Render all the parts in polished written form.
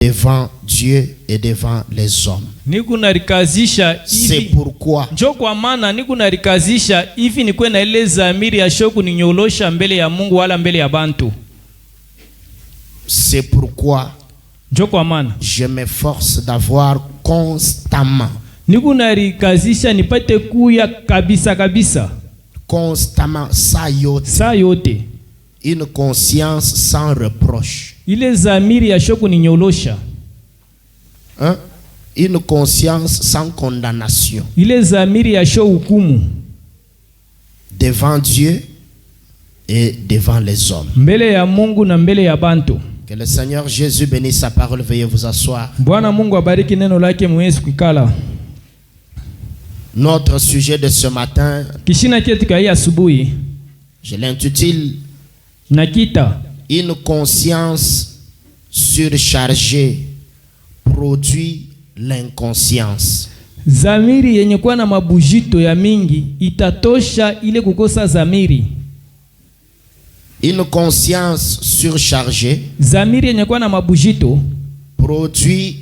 devant Dieu et devant les hommes. C'est pourquoi kwa maana nikunarikazisha hivi nikwe na ile zamiri ya shoku ninyolosha mbele ya Mungu wala mbele ya bantu. C'est pourquoi kwa maana je m'efforce d'avoir constamment nikunarikazisha nipate kuya kabisa kabisa constamment saa yote une conscience sans reproche. Ile zamiri ya shoku ninyolosha. Hein? Une conscience sans condamnation. Ile zamiri ya shoku hukumu. Devant Dieu et devant les hommes. Mbele ya Mungu na mbele ya bantu. Que le Seigneur Jésus bénisse sa parole. Veuillez vous asseoir. Bwana Mungu abariki neno lake muweze kukala. Notre sujet de ce matin, kishina chetu kai asubuhi, je l'intitule nakita une conscience surchargée produit l'inconscience. Zamiri yenye kuwa na mabujito ya mingi itatosha ile kukosa zamiri. Une conscience surchargée zamiri yenye kuwa na mabujito produit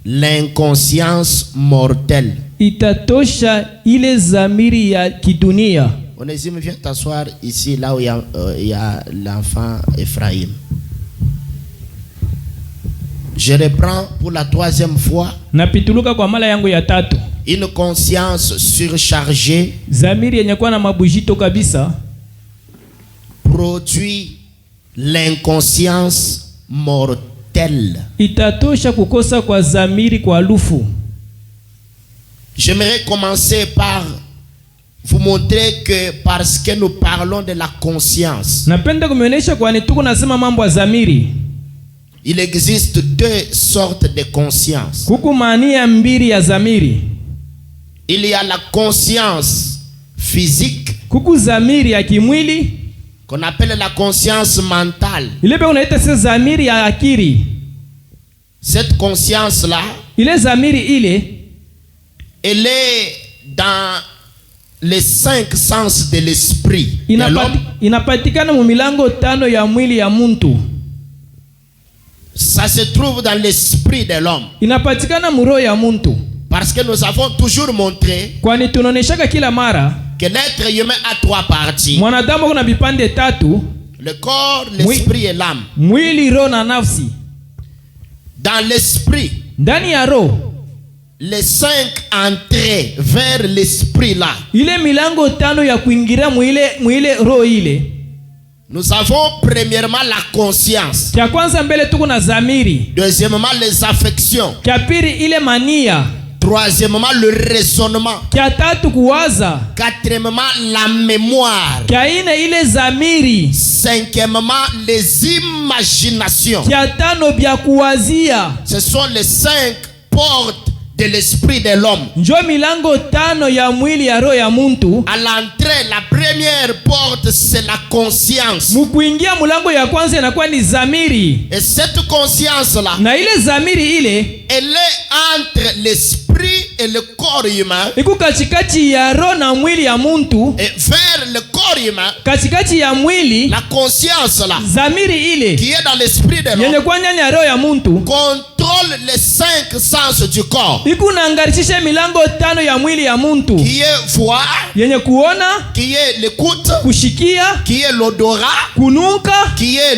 l'inconscience mortelle. Itatosha ile zamiri ya kidunia. Onésime, viens t'asseoir ici, là où il y a l'enfant Ephraim. Je reprends pour la 3e fois. Napituluka kwa mara yangu ya 3. Une conscience surchargée zamiri yenye kuwa na mabujito kabisa produit l'inconscience mortelle. Itatosha kukosa kwa zamiri kwa lufu. J'aimerais commencer par vous montrer que parce que nous parlons de la conscience, napenda kumeonyesha kwani tuko nasema mambo ya zamiri. Il existe 2 sortes de conscience. Kuku mania mbili ya zamiri. Il y a la conscience physique, kuku zamiri ya kimwili, qu'on appelle la conscience mentale. Ile pe unaita se zamiri ya akili. Cette conscience là, ile zamiri ile, elle est dans les 5 sens de l'esprit. Inapatikana mu milango 5 ya mwili ya muntu. Ça se trouve dans l'esprit de l'homme. Inapatikana mu roho ya muntu. Parce que nous avons toujours montré kwani tunaoneshaka kila mara que l'être humain a 3 parties. Mwanadamu kuna vipande 3. Le corps, l'esprit et l'âme. Mwili, roho na nafsi. Dans l'esprit, ndani ya roho, les 5 entrées vers l'esprit là, ile milango 5 ya kuingiria mwile roho ile. Nous avons premièrement la conscience. Kia kwanza mbele tuko na zamiri. Deuxièmement les affections. Kia pili ile mania. Troisièmement le raisonnement. Kia tatu kuwaza. Quatrièmement la mémoire. Kia ine ile zamiri. Cinquièmement les imaginations. Kia tano bya kuwazia. Ce sont les 5 portes de l'esprit de l'homme. Njo milango 5 ya mwili ya roho ya muntu. À l'entrée, la première porte c'est la conscience. Mukuingia mulango ya kwanza inakuwa ni zamiri. Et cette conscience là, na ile zamiri ile, elle est entre l'esprit et le corps humain. Iku katikati ya roho na mwili ya muntu. Et vers le corps humain, katikati ya mwili, la conscience là, zamiri ile qui est dans l'esprit de l'homme, yenye kwa ndani ya roho ya muntu, contrôle les 5 sens du corps. Iku naangarisha milango 5 ya mwili ya muntu. Qui est voir, yenye kuona, qui est l'écoute, kushikia, qui est l'odorat, kununka, qui est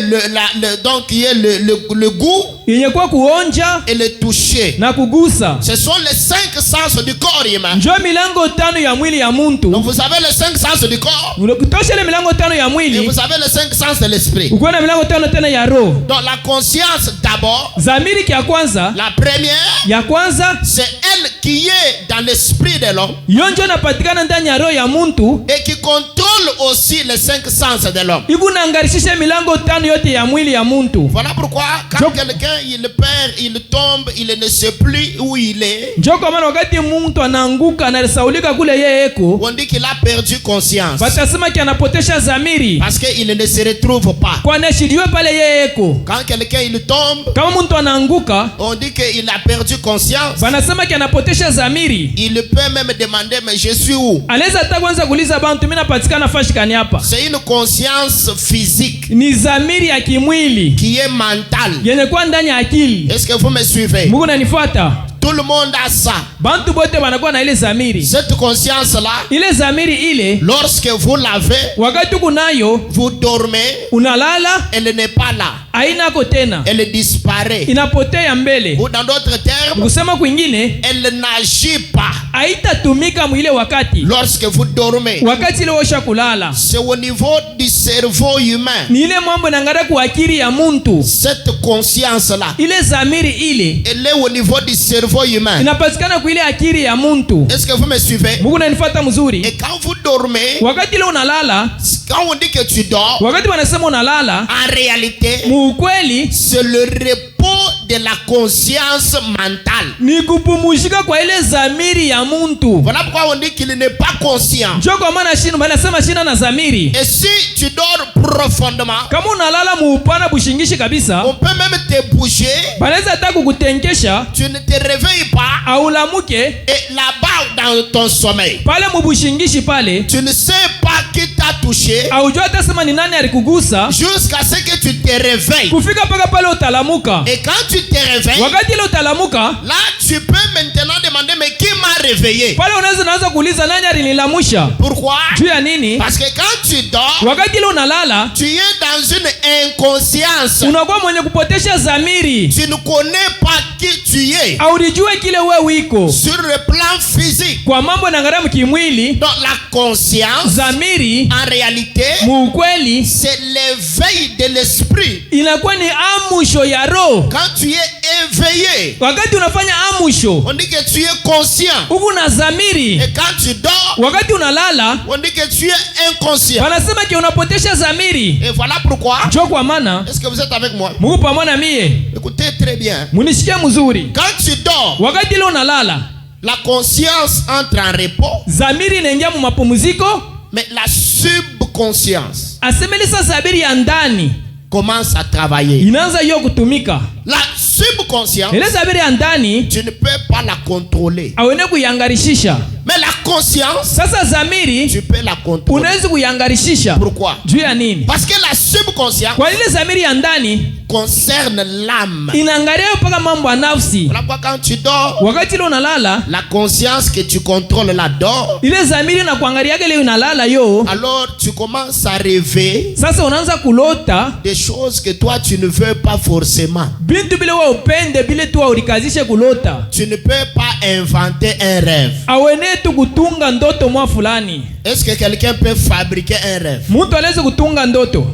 donc qui est le goût, yenye kwa kuonja et le toucher. na kugusa. Ce sont les 5 sens du corps humain. Njo milango 5 ya mwili ya muntu. Donc vous avez les 5 sens du corps. Unakutosha ile milango 5 ya mwili. Et vous avez les 5 sens de l'esprit. Uko na milango 5 tena ya roho. Donc la conscience d'abord, zamiri kia kwanza, la première, ya kwanza, c'est elle qui est dans l'esprit de l'homme. Yonjo napatikana ndani ya roho ya muntu. Et qui contrôle aussi les 5 sens de l'homme. Iku naangarisha milango 5 yote ya mwili ya muntu. Voilà pourquoi quand quelqu'un il perd, il tombe, il ne sait plus où il est. Njo kwa maana wakati muntu anaanguka anasaulika kule yeye eko, on dit qu'il a perdu conscience. Batasema ki anapotesha zamiri. Parce qu'il ne se retrouve pas. Kwa nashiriwe pale yeye eko. Quand quelqu'un il tombe, kama muntu anaanguka, on dit qu'il a perdu conscience. Banasema ki anapotesha zamiri. Il peut même demander mais je suis où? Anaweza hata kwanza kuuliza bantu mimi napatikana fashikani hapa C'est une conscience physique ni zamiri ya kimwili qui est mentale. yenye kuwa ndani ya akili. Est-ce que vous me suivez? Mungu nanifuata? Tout le monde a ça. Bantu bote wanakuwa na ile zamiri. Cette conscience-là, Ile zamiri ile lorsque vous l'avez, wakati kunayo vous dormez, unalala elle n'est pas là. hainako tena, Elle disparaît. inapotea mbele. Ou dans d'autres termes, Kusema kwingine elle n'agit pas haitatumika mwile wakati lorsque vous dormez. wakati ile osha kulala. C'est au niveau du cerveau humain. Ni ile mambo inangara ku akili ya muntu. Cette conscience-là, Ile zamiri ile elle est au niveau du cerveau humain. inapatikana kwa ile akili ya muntu. Est-ce que vous me suivez? Mungu nanifuata mzuri. Et quand vous dormez, Wakati ile unalala, quand on dit que tu dors, wakati wanasema unalala, en réalité, muukweli c'est le repos de la conscience mentale. ni kupumuzika kwa ile zamiri ya muntu. Voilà pourquoi on dit qu'il n'est pas conscient. Njoo kwa maana shino banasema shina na zamiri. Et si tu dors profondément, Kama unalala muupana bushingishi kabisa, on peut même te bouger, banaweza hata kukutenkesha tu ne te réveilles pas, au lamuke et là-bas dans ton sommeil, pale mubushingishi pale, tu ne sais pas qui t'a touché aujua hata sema ni nani alikugusa jusqu'à ce que tu te réveilles. kufika paka pale utalamuka. Et quand tu te réveilles, Wakati ile utalamuka, là tu peux maintenant demander mais qui m'a réveillé? pale unaweza kuuliza nani alinilamusha. Pourquoi? Juu ya nini? Parce que quand tu dors, Wakati ile unalala, tu es dans une inconscience. unakuwa mwenye kupotesha zamiri. Tu ne connais pas qui tu es Aulijue kile wewe iko. sur le plan physique. Kwa mambo na ngaramu kimwili, Donc la conscience, zamiri en réalité, muukweli c'est l'éveil de l'esprit. inakuwa ni amusho ya roho. Quand tu es éveillé, Wakati unafanya amusho, on dit que tu es conscient. uko na zamiri. Et quand tu dors, Wakati unalala, on dit que tu es inconscient. wanasema ki unapotesha zamiri. Et voilà pourquoi. Njoo kwa maana Est-ce que vous êtes avec moi? Mungu pamoja na mie. Écoutez très bien. Munisikia mzuri. Quand tu dors, Wakati ile unalala, la conscience entre en repos, zamiri inaingia mu mapumziko, mais la subconscience asemelisa zabiri ya ndani commence à travailler. inaanza hiyo kutumika. La subconscience, Ile zabiri ya ndani tu ne peux pas la contrôler. awene kuyangarishisha. Mais la conscience, Sasa zamiri tu peux la contrôler. unaweza kuyangarishisha. Pourquoi? Juu ya nini? Parce que la subconscience Kwa ile zamiri ya ndani concerne l'âme. inaangalia mpaka mambo ya nafsi. Voilà pourquoi quand tu dors, Wakati ile unalala, la conscience que tu contrôles la dort, ile zamiri na kuangalia ile unalala yo, alors tu commences à rêver sasa unaanza kulota des choses que toi tu ne veux pas forcément. bintu bile wewe upende bile tu ulikazishe kulota. Tu ne peux pas inventer un rêve. Awene tu kutunga ndoto mwa fulani. Est-ce que quelqu'un peut fabriquer un rêve? Mtu anaweza kutunga ndoto.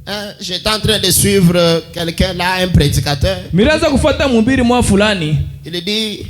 Hein, j'étais en train de suivre quelqu'un là, un prédicateur. Miraanza kufuata mhubiri mwa fulani. Il dit,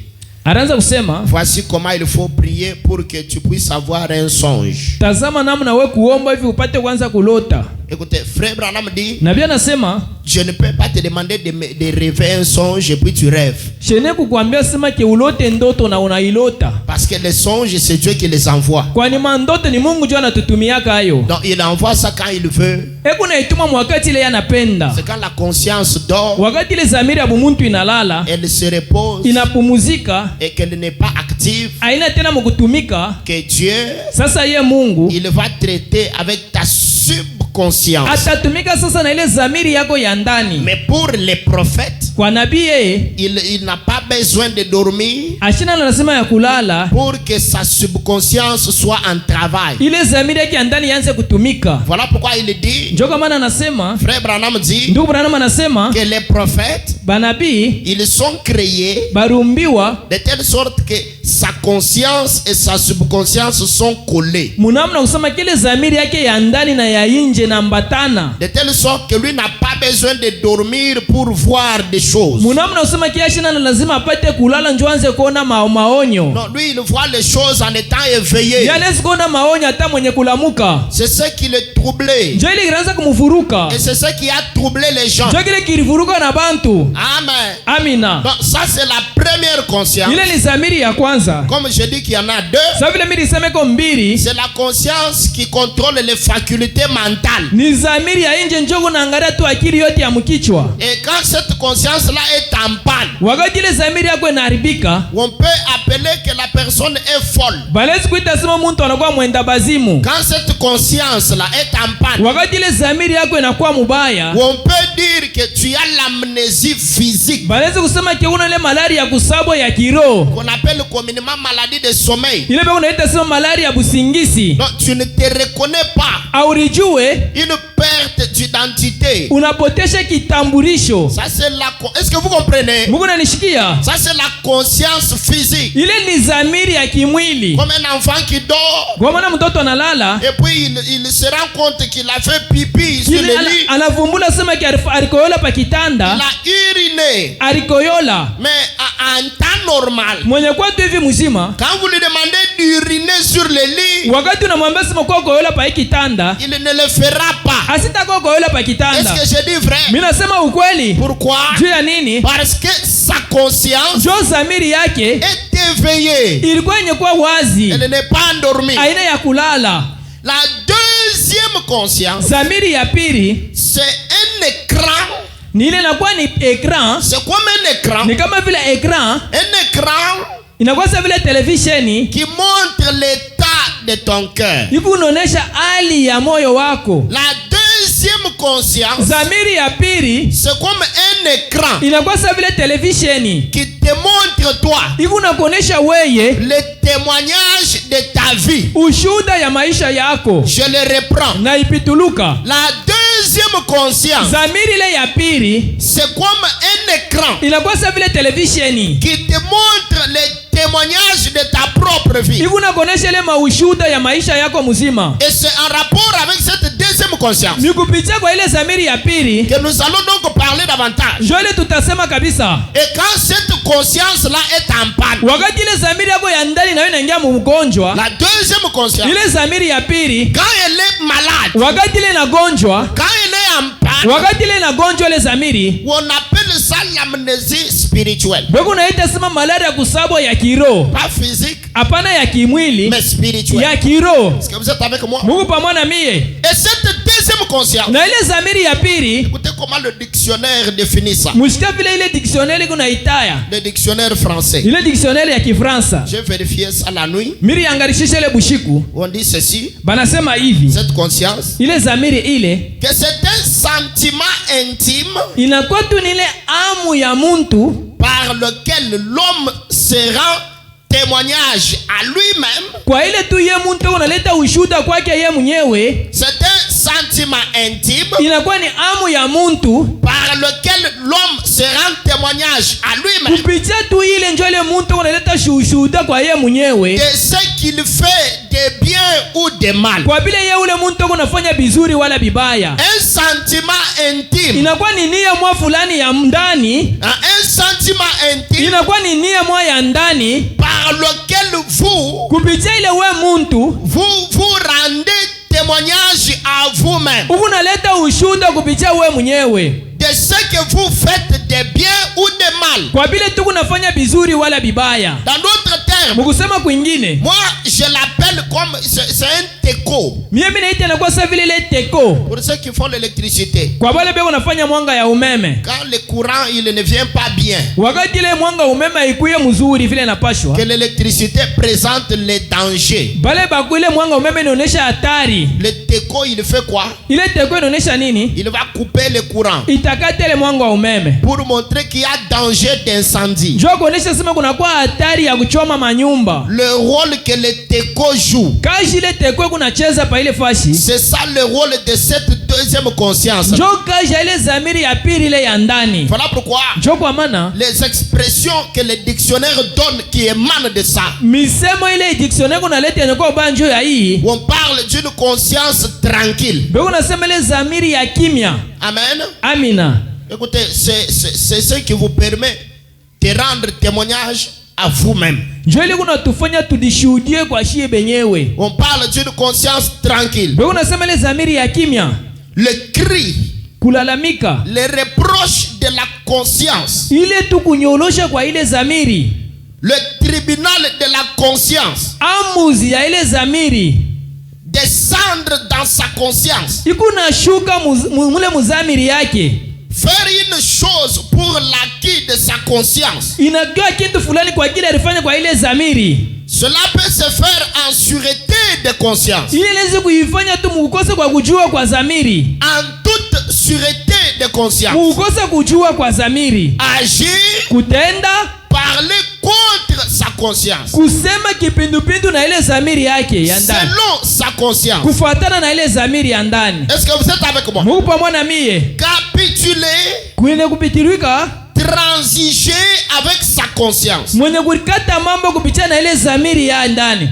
Anaanza kusema, voici comment il faut prier pour que tu puisses avoir un songe. tazama namna wewe kuomba hivi upate kuanza kulota. Écoutez, frère Branham dit, Na bia nasema, je ne peux pas te demander de rêver un songe et puis tu rêves. shene kukuambia sema ke ulote ndoto na unailota. Parce que les songes, c'est Dieu qui les envoie. Kwani mandoto ni Mungu ndio anatutumiaka hayo. Donc il envoie ça quand il veut. Hebu naituma wakati ile yanapenda. C'est quand la conscience dort, Wakati ile zamiri ya bumuntu inalala, elle se repose inapumuzika, et qu'elle n'est pas active, haina tena mkutumika. que Dieu, Sasa ye Mungu il va traiter avec ta subconscience. atatumika sasa na ile zamiri yako ya ndani. Mais pour les prophètes, Kwa nabii yeye il n'a pas besoin de dormir ashina anasema ya kulala pour que sa subconscience soit en travail. ile zamiri yake ya ndani ianze kutumika. Voilà pourquoi il dit, Ndio kama anasema, frère Branham dit, ndugu Branham anasema que les prophètes, banabii ils sont créés barumbiwa de telle sorte que sa conscience et sa subconscience sont collées. munamna kusema kile zamiri yake ya ndani na ya nje na mbatana. De telle sorte que lui n'a pas besoin de dormir pour voir des choses. Munamna usema kiashina na lazima apate kulala ndio anze kuona maonyo. Non, lui il voit les choses en étant éveillé. Yale sikuona maonyo hata mwenye kulamuka. C'est ce qui le troublait. Ndio ile iraanza kumvuruka. Et c'est ce qui a troublé les gens. Ndio kile kilivuruka na bantu. Amen. Amina. Donc ça c'est la première conscience. Ile ni zamiri ya kwanza. Comme je dis qu'il y en a deux. Sasa vile mimi niseme kwa mbili, C'est la conscience qui contrôle les facultés mentales. ni zamiri ya nje njoo kunaangalia tu akili yote ya mkichwa. Et quand cette conscience là est en panne, Wakati ile zamiri yako inaharibika, on peut appeler appeler que la personne est folle. Balezi kuita sema mtu anakuwa mwenda bazimu. Quand cette conscience-là est en panne, Wakati ile zamiri yako inakuwa mubaya, on peut dire que tu as l'amnésie physique, balezi kusema ke una ile malaria ya kusabwa ya kiroho. qu'on appelle communément maladie de sommeil. Ile beko naita sema malaria ya busingisi. Non, tu ne te reconnais pas. Aurijue Une perte d'identité. unapotesha kitambulisho. Ça c'est est-ce que vous comprenez? Mungu nanishikia? Ça c'est la conscience physique. Ile ni zamiri ya kimwili. Comme un enfant qui dort Kwa maana mtoto analala, et puis il se rend compte qu'il a fait pipi sur le lit. anavumbula sema ki alikoyola pa kitanda, Il a uriné. alikoyola. Mais en temps normal, Mwenye kwa tu hivi mzima, quand vous lui demandez d'uriner sur le lit, wakati unamwambia sema kwa koyola pa kitanda, il ne le fera pas. asita kwa koyola pa Est-ce kitanda. que je dis vrai? Mimi nasema ukweli. Pourquoi? Juu ya nini? Parce que sa conscience Jo zamiri yake est éveillée. ilikuwa yenye kuwa wazi, Elle n'est pas endormie. aina ya kulala. La deuxième conscience, Zamiri ya pili c'est un écran. ni ile inakuwa ni ekran, C'est comme un écran. ni kama vile ekran, Un écran inakuwa sa vile televisheni, qui montre l'état de ton cœur. iko unaonesha hali ya moyo wako. La deuxième conscience, Zamiri ya pili c'est comme un écran inakuwa sa vile televisheni, qui te montre toi iko unakuonesha weye le témoignage de ta vie. ushuda ya maisha yako. Je le reprends. Na ipituluka, La deuxième conscience, zamiri ile ya pili c'est comme un écran inakuwa sa vile televisheni, qui te montre le témoignage de ta propre vie. iko unakuonesha ile maushuda ya maisha yako mzima. Et c'est en rapport avec cette deuxième conscience Ni kupitia kwa ile zamiri ya pili que nous allons donc parler davantage. njo ile tutasema kabisa. Et quand cette conscience-là est en panne, Wakati ile zamiri yako ya ndani nayo inaingia mgonjwa, la deuxième conscience, ile zamiri ya pili quand elle est malade, wakati ile inagonjwa, quand elle est en panne, wakati ile inagonjwa ile zamiri, on appelle ça l'amnésie spirituelle. beko naita sema malaria ya kusabwa ya kiroho, Pas physique, hapana ya kimwili, mais spirituelle. ya kiroho. Est-ce que vous êtes avec moi? Mungu pamoja na mie. Et cette deuxième conscience, Na ile zamiri ya pili, écoutez comment le dictionnaire définit ça. mshika vile ile dictionnaire kuna itaya. Le dictionnaire français. Ile dictionnaire ya Kifransa. J'ai vérifié ça la nuit. Miri angarishisha ile bushiku, On dit ceci, banasema hivi. cette conscience, Ile zamiri ile que c'est un sentiment intime inakuwa tu ni ile amu ya muntu par lequel l'homme se rend témoignage à lui-même. kwa ile tu ye muntu unaleta ushuda kwake ye mwenyewe. C'est un sentiment intime Inakuwa ni amu ya muntu par lequel l'homme se rend témoignage à lui-même kupitia tu ile njo ile muntu unaleta ushuda kwa ye mwenyewe de ce qu'il fait de bien ou de mal. kwa vile ye ule muntu unafanya bizuri wala bibaya. Un sentiment intime, Inakuwa ni nia mwa fulani ya ndani, un sentiment intime inakuwa ni nia mwa ya ndani par lequel kupitia ile we muntu vous rendez témoignage à vous-même uku naleta ushuda kupitia we mwenyewe de ce que vous faites de bien ou de mal. kwa vile tu kunafanya bizuri wala bibaya. Dans d'autres termes, Mukusema kwingine, moi je l'appelle comme c'est un teco mimi naita inakuwa sa vile ile teko pour ceux qui font l'électricité. kwa wale beko nafanya mwanga ya umeme. Quand le courant il ne vient pas bien, Wakati ile mwanga umeme ikuye mzuri vile napashwa, que l'électricité présente les dangers, bale baku ile mwanga umeme inaonesha hatari. le teco il fait quoi? Ile teko inaonesha nini? Il va couper le courant Itakata ile mwanga wa umeme pour montrer qu'il y a danger d'incendie. njoo kuonesha sema kunakuwa hatari ya kuchoma manyumba. Le rôle que le teco joue, Kazi ile teko kunacheza pa ile fashi, c'est ça le rôle de cette deuxième conscience. njoo kazi ile zamiri ya pili ile ya ndani. Voilà pourquoi Njoo kwa maana les expressions que le dictionnaire donne qui émanent de ça, misemo ile dictionnaire kunaleta inakuwa banjo ya hii, on parle d'une conscience tranquille. beko nasema ile zamiri ya kimya. Amen. Amina. Écoutez, c'est ce qui vous permet de rendre témoignage à vous-même. Njoo ile kuna tufanya tudishuhudie kwa shie benyewe. On parle d'une conscience tranquille. Beko nasema ile zamiri ya kimya, Le cri, kulalamika, les reproches de la conscience, ile tu kunyolosha kwa ile zamiri, le tribunal de la conscience, amuzi ya ile zamiri descendre dans sa conscience, iko nashuka mule muzamiri yake, faire une chose pour l'acquis de sa conscience. Inajua kitu fulani kwa ajili alifanya kwa ile zamiri. Cela peut se faire en sûreté de conscience. Ile inaweza kuifanya tu mukose kwa kujua kwa zamiri. En toute sûreté de conscience. Mukose kujua kwa zamiri. Agir, Kutenda, parler contre sa conscience. kusema kipindupindu na ile zamiri yake ya ndani. Selon sa conscience. Kufuatana na ile zamiri ya ndani. Est-ce que vous êtes avec moi? Mungu pamoja na mie. Capituler, Kuile kupitirika, transiger avec sa conscience. mwenye kukata mambo kupitia na ile zamiri ya ndani.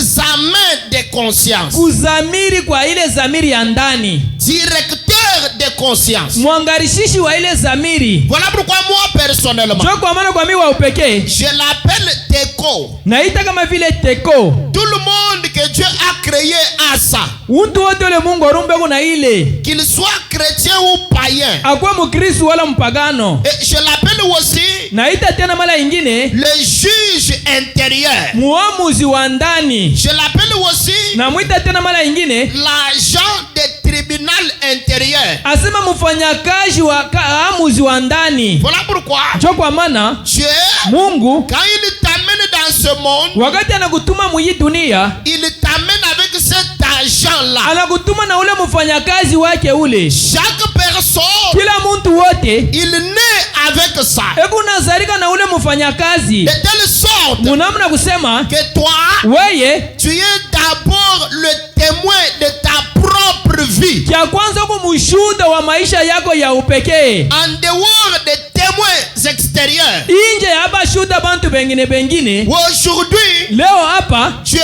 Examen de conscience. Kuzamiri kwa ile zamiri ya ndani. Directeur de conscience. Mwangarishishi wa ile zamiri. Voilà pourquoi moi personnellement, Cho kwa maana kwa mimi wa upekee, je l'appelle Teco. naita kama vile teko. Tout le monde que Dieu a créé a ça. Untu wote ule Mungu arumbe kuna ile. Qu'il soit chrétien ou païen. Akwa mkristo wala mpagano. Et je l'appelle aussi Naita tena mara ingine le juge intérieur. muamuzi wa ndani. Je l'appelle aussi Na muita tena mara ingine l'agent de tribunal intérieur. asema mfanyakazi wa kaamuzi wa ndani. Voilà pourquoi Cho kwa maana Dieu, Mungu quand il t'amène dans ce monde, wakati anakutuma mwi dunia, il t'amène avec cet agent-là. anakutuma na ule mfanyakazi wake ule. Chaque personne, Kila muntu wote il naît avec ça. hebu nazarika na ule mfanyakazi. De telle sorte Munamna kusema que toi, weye tu es d'abord le témoin de ta propre vie. kia kwanza huko mshuhuda wa maisha yako ya upekee. En dehors des témoins extérieurs. Inje ya hapa shuhuda bantu bengine. Aujourd'hui, Leo hapa Dieu,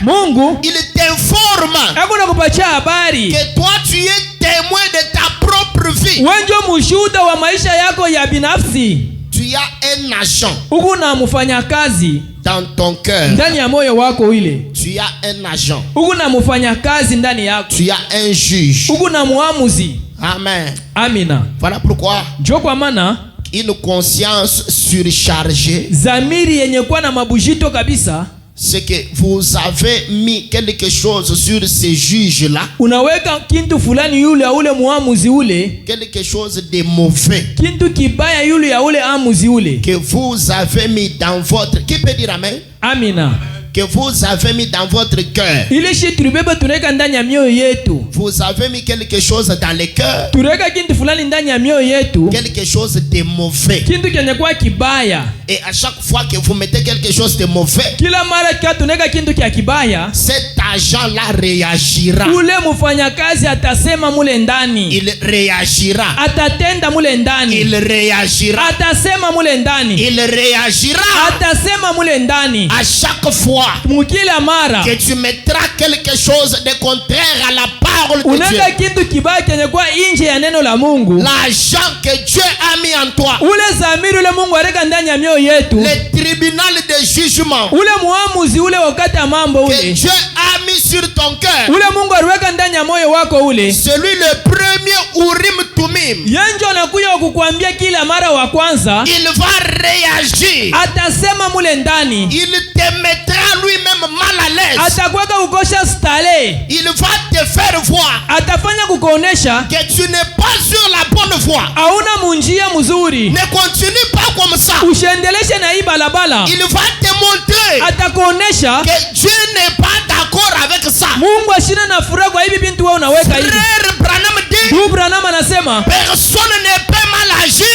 Mungu il t'informe hakuna kupatia habari. que toi, tu es témoin de ta propre vie. Wenjo mshuhuda wa maisha yako ya binafsi. Tu as un agent Huku na mfanyakazi dans ton cœur. ndani ya moyo wako ile. Tu as un agent. Huku na mfanyakazi ndani yako. Tu as un juge. Huku na muamuzi. Amen. Amina. Voilà pourquoi Njo kwa maana une conscience surchargée, zamiri yenye kuwa na mabujito kabisa, c'est que vous avez mis quelque chose sur ces juges-là, unaweka kintu fulani yule ya ule muamuzi ule, quelque chose de mauvais kintu kibaya yule ya ule amuzi ule. que vous avez mis dans votre... Qui peut dire amen? Amina. Que vous avez mis dans votre cœur. Ile shi tulibeba tunaweka ndani ya mioyo yetu. Vous avez mis quelque chose dans le cœur, Tunaweka kintu fulani ndani ya mioyo yetu, quelque chose de mauvais. kintu kenye kuwa kibaya. Et à chaque fois que vous mettez quelque chose de mauvais, Kila mara kia tunaweka kintu kia kibaya, cet agent-là réagira. ule mfanyakazi atasema mule ndani. Il réagira. Atatenda mule ndani. Il réagira. Atasema mule ndani. Il réagira. Atasema mule ndani. À chaque fois Mukila mara que tu mettras quelque chose de contraire à la parole de unaweka Dieu, kintu kibaya kenye kuwa nje ya neno la Mungu, l'agent que Dieu a mis en toi, ule zamiri ule Mungu aleka ndani ya mioyo yetu, le tribunal de jugement ule muamuzi ule wakati ya mambo que ule, Dieu a mis sur ton cœur, ule Mungu aliweka ndani ya moyo wako ule, celui le premier Urim Tumim, yenjo anakuja kukuambia kila mara wa kwanza, il va réagir. atasema mule ndani, Il te mettra lui-même mal à l'aise. atakuweka kukosha stale, Il va te faire voir atafanya kukuonesha que tu n'es pas sur la bonne voie. hauna munjia mzuri, Ne continue pas comme ça. ushendeleshe na hii balabala. Il va te montrer Atakuonesha que Dieu n'est pas d'accord avec ça. Mungu ashina na furaha kwa hivi bintu wewe unaweka hivi. Frère Branham dit, Ndugu Branham anasema personne ne peut mal agir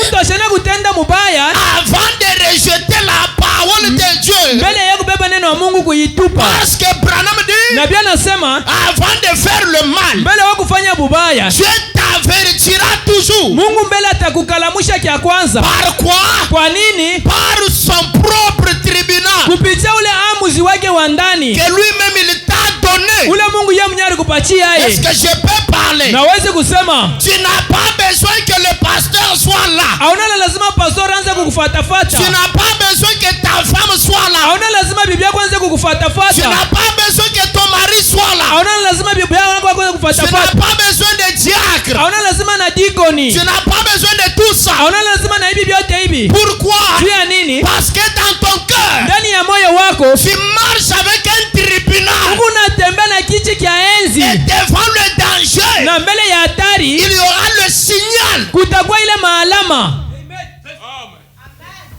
mtu ashana kutenda mubaya avant de rejeter la parole de Dieu. mbele ya kubeba neno la Mungu kuitupa. Parce que Branham dit, Na pia anasema avant de faire le mal, mbele ya kufanya bubaya Dieu t'avertira toujours. Mungu mbele atakukalamusha kia kwanza. Par quoi? Kwa nini? Par son propre tribunal Kupitia ule amuzi wake wa ndani que lui-même il t'a donné. ule Mungu yeye mwenyewe alikupatia Est-ce yeye. que je peux parler? Nawezi kusema Tu n'as pas besoin que le pasteur soit là. hauna lazima pastor anze Tu kukufuatafuata. n'as pas besoin que ta femme soit là. Hauna lazima bibi yako anze Tu kukufuatafuata. n'as pas besoin que ton mari soit là. Hauna lazima bibi yako anze Tu n'as kukufuatafuata. pas besoin de diacre. Hauna lazima na dikoni. Tu n'as pas besoin de tout ça. Hauna lazima na hivi vyote hivi. Pourquoi? Juu ya nini? Parce que dans ton cœur, Ndani ya moyo wako tu marches avec un tribunal tribunal unatembea na kiti cha enzi, et devant le danger, na mbele ya hatari il y aura le signal. kutakuwa ile maalama.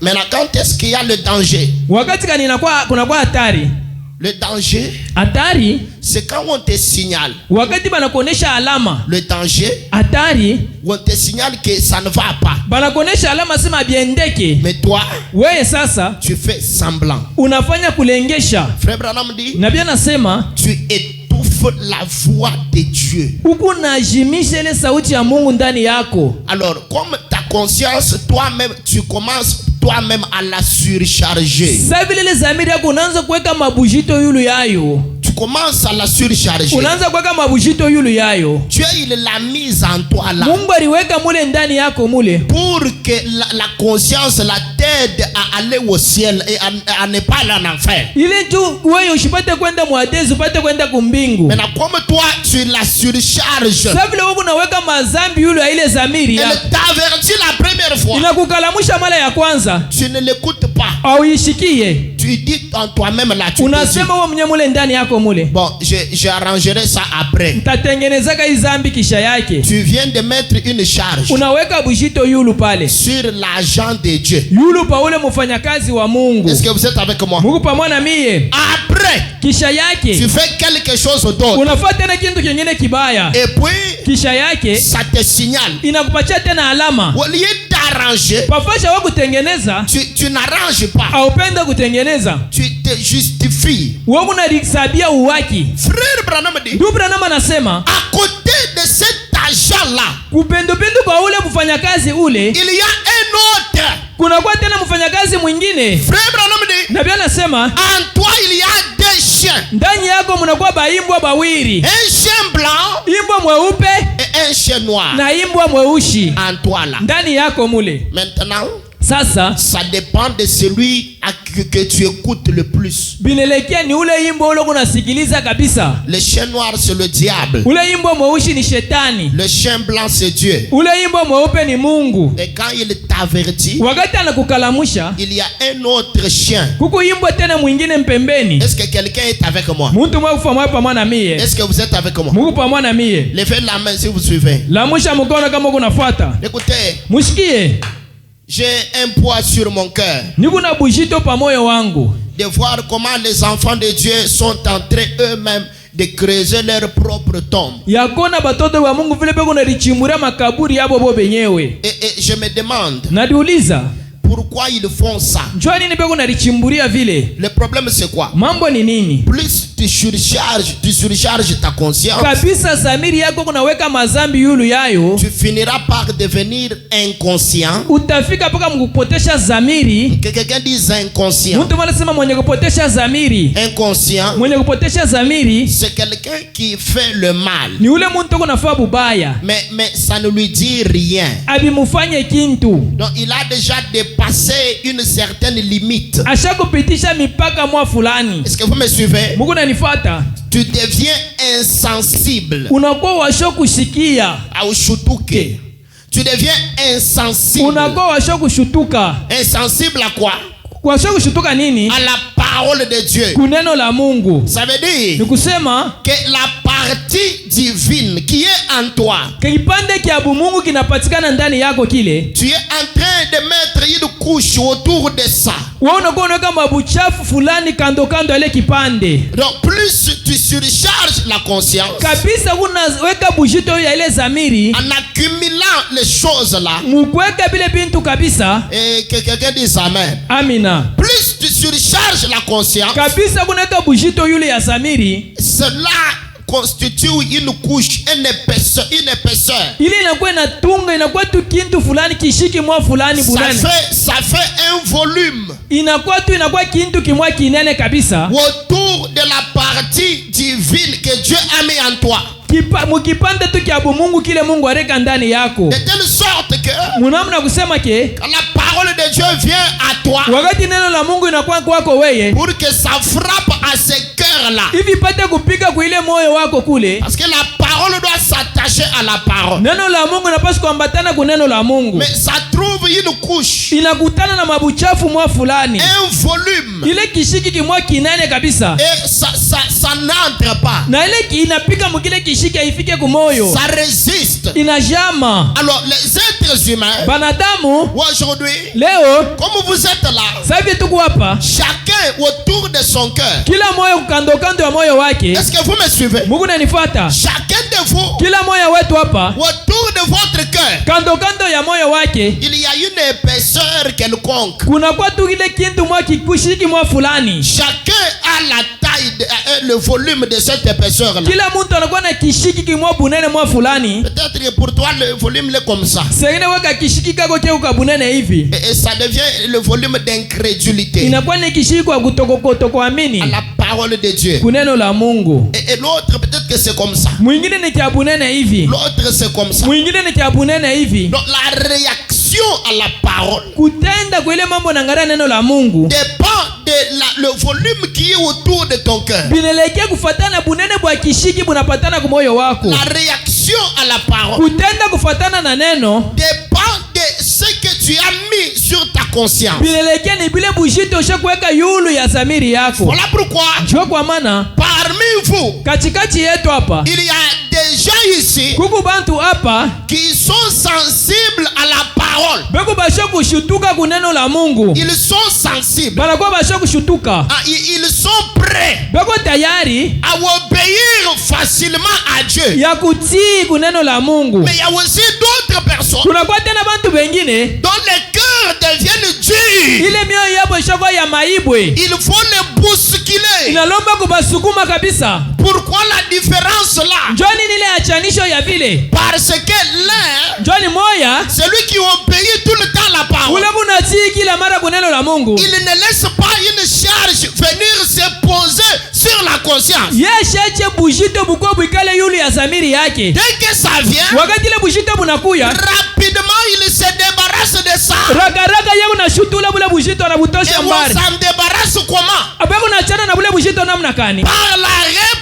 Maintenant, quand est-ce qu'il y a le danger? Wakati gani kunakuwa hatari? Le danger, Hatari c'est quand on te signale. wakati banakuonesha alama. Le danger, Hatari on te signale que ça ne va pas. banakuonesha alama sema biendeke. Mais toi, Wewe sasa tu fais semblant. unafanya kulengesha. Frère Branham dit, Na bien nasema tu étouffes la voix de Dieu. huku najimisha ile sauti ya Mungu ndani yako. Alors, comme ta conscience, toi-même, tu commences toi-même à la surcharger. Sasa vile ile zamiri yako unaanza kuweka mabujito yulu yayo. Tu commences à la surcharger. Unaanza kuweka mabujito yulu yayo. Dieu, il l'a mise en toi là. Mungu aliweka mule ndani yako mule. Pour que la conscience, la t'aide à aller au ciel et à ne pas aller en enfer. Ile tu wewe usipate kwenda mwadezi, upate kwenda kumbingu. Maintenant, comme toi, tu la surcharges. Sasa vile wewe unaweka mazambi yulu ya ile zamiri yako. Elle t'avertit la première fois. Inakukalamusha mara ya kwanza. Tu ne l'écoutes pas. Au ishikie. Tu dis en toi-même là, tu te dis, Unasema wewe mwenyewe mule ndani yako mule. bon, j'arrangerai ça après. Tatengenezaka hii zambi kisha yake. Tu viens de mettre une charge Unaweka bujito yulu pale. sur l'agent de Dieu. Yulu pa ule mfanyakazi wa Mungu. Est-ce que vous êtes avec moi? Mungu pamoja na mie. Après, Kisha tu yake fais quelque chose d'autre. unafuata tena kitu kingine kibaya. Et puis, Kisha yake ça te signale. inakupatia tena alama. Au lieu d'arranger, Pafasha wa kutengeneza tu n'arranges pas. haupenda kutengeneza. Tu te justifies. Wewe unalisabia uwaki. Frère Branham dit, Ndugu Branham anasema à côté de cet agent-là, kupendupindu kwa ule mfanyakazi ule il y a un autre. kunakuwa tena mfanyakazi mwingine. Frère Branham dit, Na pia anasema en toi il y a deux chiens. ndani yako mnakuwa baimbwa bawiri. Un chien blanc Imbwa mweupe et un chien noir. na imbwa mweushi En toi là. ndani yako mule. Maintenant, Sasa ça dépend de celui que tu écoutes le plus. binelekea ni ule imbwa ule kunasikiliza kabisa. Le chien noir, c'est le diable. Ule imbwa mweushi ni shetani. Le chien blanc, c'est Dieu. Ule imbwa mweupe ni Mungu. Et quand il t'avertit, Wakati anakukalamusha il y a un autre chien. kuku imbwa tena mwingine mpembeni. Est-ce que quelqu'un est avec moi? Mtu mwe kufa pamoja na mie. Est-ce que vous êtes avec moi? Mungu pamoja na mie. Levez la main si vous suivez. Lamusha mkono kama kunafuata. Écoutez, Mushikie. j'ai un poids sur mon cœur Niko na bujito pa moyo wangu. de voir comment les enfants de Dieu sont en train eux-mêmes de creuser leur propre tombe. Yakona batoto wa Mungu vile beko nalichimbura makaburi yabo bo benyewe. Et je me demande Nadiuliza, pourquoi ils font ça. njoo nini beko nalichimburia vile? Le problème c'est quoi? Mambo ni nini? Plus tu surcharges ta conscience, Kabisa zamiri yako kunaweka mazambi yulu yayo, tu finiras par devenir inconscient. utafika paka mkupotesha zamiri. Que quelqu'un dise inconscient. Mtu mwana sema mwenye kupotesha zamiri. Inconscient, Mwenye kupotesha zamiri c'est quelqu'un qui fait le mal. ni ule muntu kunafaa bubaya. Mais ça ne lui dit rien. Abimufanye kintu. Donc il a déjà dépassé une certaine limite. Asha kupitisha mipaka mwa fulani. Est-ce que vous me suivez? Mungu nanifata. Tu deviens insensible. Unakuwa washo kushikia. Aushutuke. Tu deviens insensible. Unakuwa washo kushutuka. Insensible à quoi? Washo kushutuka nini? À la parole de Dieu. Kuneno la Mungu. Ça veut dire Ni kusema que la partie divine qui est en toi, kipande kia Mungu kinapatikana ndani yako kile. tu es en train de mettre une couche autour de ça. Wewe unakuwa unaweka mabuchafu fulani kando kando ya ile kipande. Donc plus tu surcharges la conscience Kabisa unaweka bujito ya ile zamiri. en accumulant les choses là. Mukweka bile bintu kabisa. Et que quelqu'un dise amen. Amina. Plus tu surcharges la conscience, Kabisa kunaweka bujito yule ya zamiri. cela constitue une couche, une épaisseur. Ile inakuwa inatunga, inakuwa tu kintu fulani kishiki mwa fulani bulani. Ça fait un volume Inakuwa kintu kimwa kinene kabisa. autour de la partie divine que Dieu a mis en toi. Mukipande tu kia Mungu kile Mungu areka ndani yako. De telle sorte que Munamna kusema ke quand la parole de Dieu vient à toi, wakati neno la Mungu inakuwa kwako wewe, pour que ça frappe à ce cœur là, hivi pate kupika kwa ile moyo wako kule. parce que la parole doit s'attacher rattaché à la parole. Neno la Mungu napaswa kuambatana ku neno la Mungu. Mais ça trouve une couche, Inakutana na mabuchafu mwa fulani. un volume, Ile kishiki kimwa kinene kabisa. et ça n'entre pas. Na ile inapika mkile kishiki haifike kumoyo. Ça résiste. Inajama. Alors les êtres humains Banadamu aujourd'hui, leo comme vous êtes là, sabi tuko hapa, chacun autour de son cœur. kila moyo kando kando ya moyo wake. Est-ce que vous me suivez? Mungu nanifuata. Chacun de vous Kila moyo wetu hapa autour de votre cœur, kando kando ya moyo wake il y a une épaisseur quelconque. kuna kwa tu kile kintu mwa kikushiki mwa fulani. Chacun a la taille, le volume de cette épaisseur-là. Kila mtu anakuwa na kishiki kimwa bunene mwa fulani. Peut-être que pour toi, le volume est comme ça. Sengine weka kishiki kako keu kabunene hivi. Et ça devient le volume d'incrédulité Inakuwa ni kishiki kwa kutokuamini à la parole de Dieu. kuneno la Mungu. Et l'autre, peut-être que c'est comme ça. Mwingine ni kia bunene hivi. L'autre, c'est comme ça. Mwingine ni kia bunene hivi. Donc, la réaction à la parole Kutenda kwa ile mambo na ngara neno la Mungu dépend de le volume qui est autour de ton cœur. binelekea kufatana bunene bwa kishiki bunapatana kwa moyo wako. La réaction à la parole Kutenda kufatana na neno dépend de ce que tu as mis sur ta conscience. binelekea ni bile bushito ushakuweka yulu ya zamiri yako. Voilà pourquoi, Njoo kwa maana parmi vous, katikati yetu hapa il y a des gens ici kuku bantu hapa qui sont sensibles à la parole. beko basho kushutuka kuneno la Mungu. Ils sont sensibles. Banakuwa basho kushutuka. Ils sont prêts Beko tayari à obéir facilement à Dieu. ya kutii kuneno la Mungu. Mais il y a aussi d'autres personnes Kunakuwa tena bantu bengine dont les cœurs deviennent durs. ile mioyo yabo ishakuwa ya maibwe. Il faut les bousculer. Inalomba kubasukuma kabisa. Pourquoi la différence là? Njoni nile achanisho ya vile. Parce que l'un, Njoni moya celui qui obéit tout le temps la parole, ule kunatii kila mara kuneno la Mungu. il ne laisse pas une charge venir se poser sur la conscience. Yesheche bushito buko bwikale yulu ya zamiri yake. Dès que ça vient, Wakati ile bushito bunakuya, rapidement il se débarrasse de ça. raga yeye unashutula bule bushito na Et butosha on mbari. s'en débarrasse comment? Abe unachana na bule bushito namna kani? Par la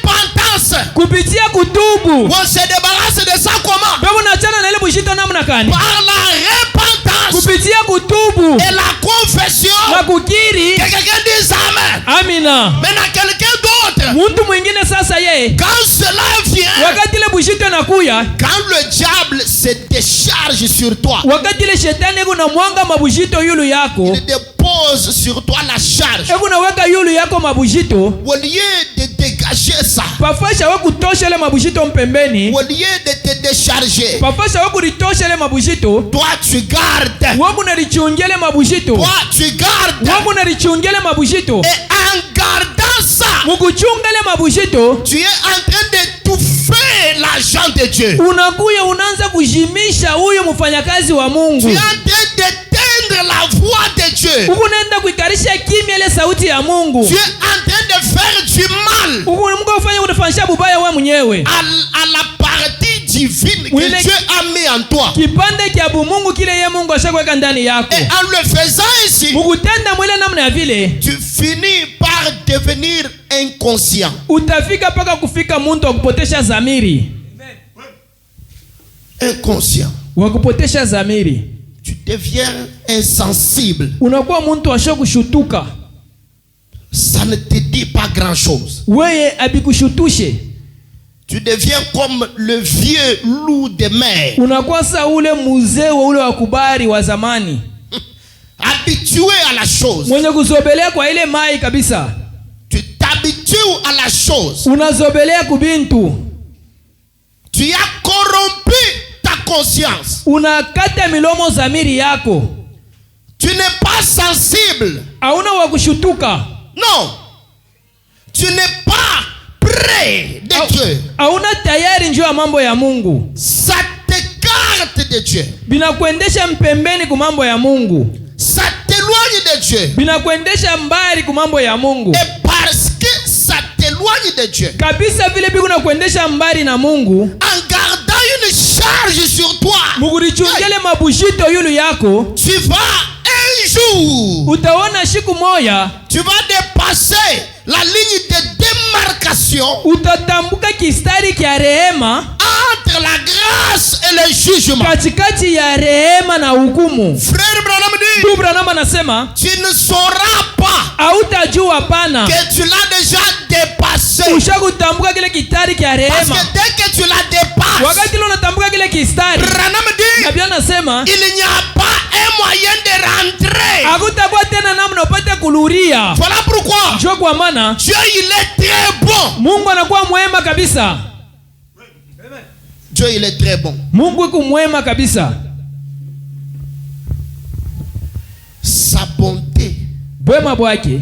repentance. Kupitia kutubu. On se débarrasse de ça comment? Abe unachana na ile bushito namna kani? Par la repentance Kupitia kutubu et la confession. na kukiri. Que quelqu'un dise Amen. Amina. Maintenant quelqu'un d'autre, Muntu mwingine sasa yeye quand cela vient, wakati ile bushito nakuya, quand le diable se décharge sur toi, wakati ile shetani eko na mwanga mabushito yulu yako, il dépose sur toi la charge. eko na weka yulu yako mabushito, Au lieu de dégager ça, pafasha we kutosha ile mabushito mpembeni, au lieu de te décharger, pafasha we kulitosha ile mabushito, toi tu gardes. we kunalichungia ile mabushito, Toi tu gardes. we kunalichungia ile mabushito. Et en gardant ça, Mukuchunga ile mabushito, tu es en train d'étouffer l'agent de Dieu. unakuya unaanza kujimisha huyo mfanyakazi wa Tu Mungu. es en train d'éteindre la voix de Dieu. Huku unaenda kuikarisha kimya ile sauti ya Mungu. Tu es en train de faire du mal Huku Mungu ufanye unafanyisha bubaya wewe mwenyewe. à la partie divine que Oui, Dieu a mis en toi. Kipande kia Mungu kile yeye Mungu ashakweka ndani yako. Et en le faisant ainsi, Mukutenda mwile namna ya vile, tu finis par devenir inconscient. utafika paka kufika muntu wa kupotesha zamiri. Inconscient. Wa kupotesha zamiri. Tu deviens insensible. Unakuwa muntu washo kushutuka. Ça ne te dit pas grand-chose. Weye abikushutushe. Tu deviens comme le vieux loup de mer. Unakuwa sa ule muzee wa ule wakubari wa zamani. Habitué à la chose. Mwenye kuzobelea kwa ile mai kabisa. Tu t'habitues à la chose. Unazobelea kubintu. Tu as corrompu ta conscience. Unakata milomo zamiri yako. Tu n'es pas sensible. Hauna wa kushutuka. Non. Tu n'es pas près de Dieu. Hauna tayari njoo ya mambo ya Mungu. Ça t'écarte de Dieu. Binakuendesha mpembeni ku mambo ya Mungu. Ça t'éloigne de Dieu. Binakuendesha mbali ku mambo ya Mungu. Et parce que ça t'éloigne de Dieu, Kabisa vile biku na kuendesha mbali na Mungu. en gardant une charge sur toi, Mugurichungele mabushito yulu yako. tu vas un jour, Utaona siku moya. tu vas dépasser la ligne de démarcation Utatambuka kistari kia rehema. entre entre la grâce et le jugement. katikati ya rehema na hukumu. Frère Branham dit, Ndugu Branham anasema tu ne sauras pas hautajua pana que tu l'as déjà dépassé. ushakutambuka kile kitari kia Parce rehema. que dès que tu la dépasses, Wakati leo unatambuka kile kistari, Branham dit, Nabii anasema il n'y a pas un moyen de rentrer. hakutakuwa tena namna upate kuluria. Voilà pourquoi Njoo kwa maana Dieu, il est très bon. Mungu anakuwa mwema kabisa. Dieu, il est très bon. Mungu iko mwema kabisa. Sa bonté Bwema bwake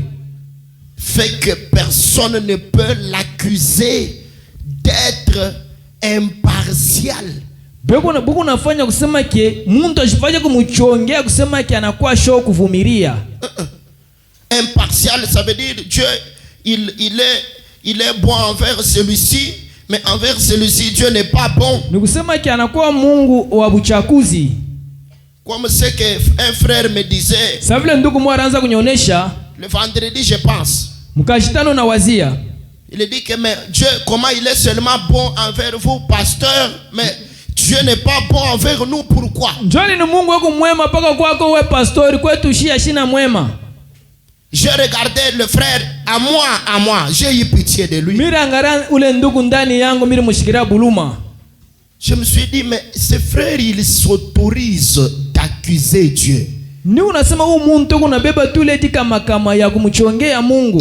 fait que personne ne peut l'accuser d'être impartial. buku nafanya kusema ke muntu ashifanye kumuchongea kusema ke anakuwa show kuvumilia. Impartial, ça veut dire Dieu, il est bon envers celui-ci, mais envers celui-ci, Dieu n'est pas bon. Ni kusema ke anakuwa Mungu wa buchakuzi. Comme c'est qu'un frère me disait, Sasa vile ndugu mmoja anaanza kunionesha le vendredi, je pense. mkashitano na wazia. Il dit que mais Dieu, comment il est seulement bon envers vous, pasteur, mais Dieu n'est pas bon envers nous, pourquoi? Njoni ni Mungu wako mwema paka kwako we pastori, kwetu shia shina mwema. J'ai regardé le frère à moi, j'ai eu pitié de lui. Mira angara ule ndugu ndani yangu miri mushikira buluma. Je me suis dit, mais ce frère, il s'autorise d'accuser Dieu. Ni unasema huu muntu kuna beba tule tika makama ya kumuchongea Mungu.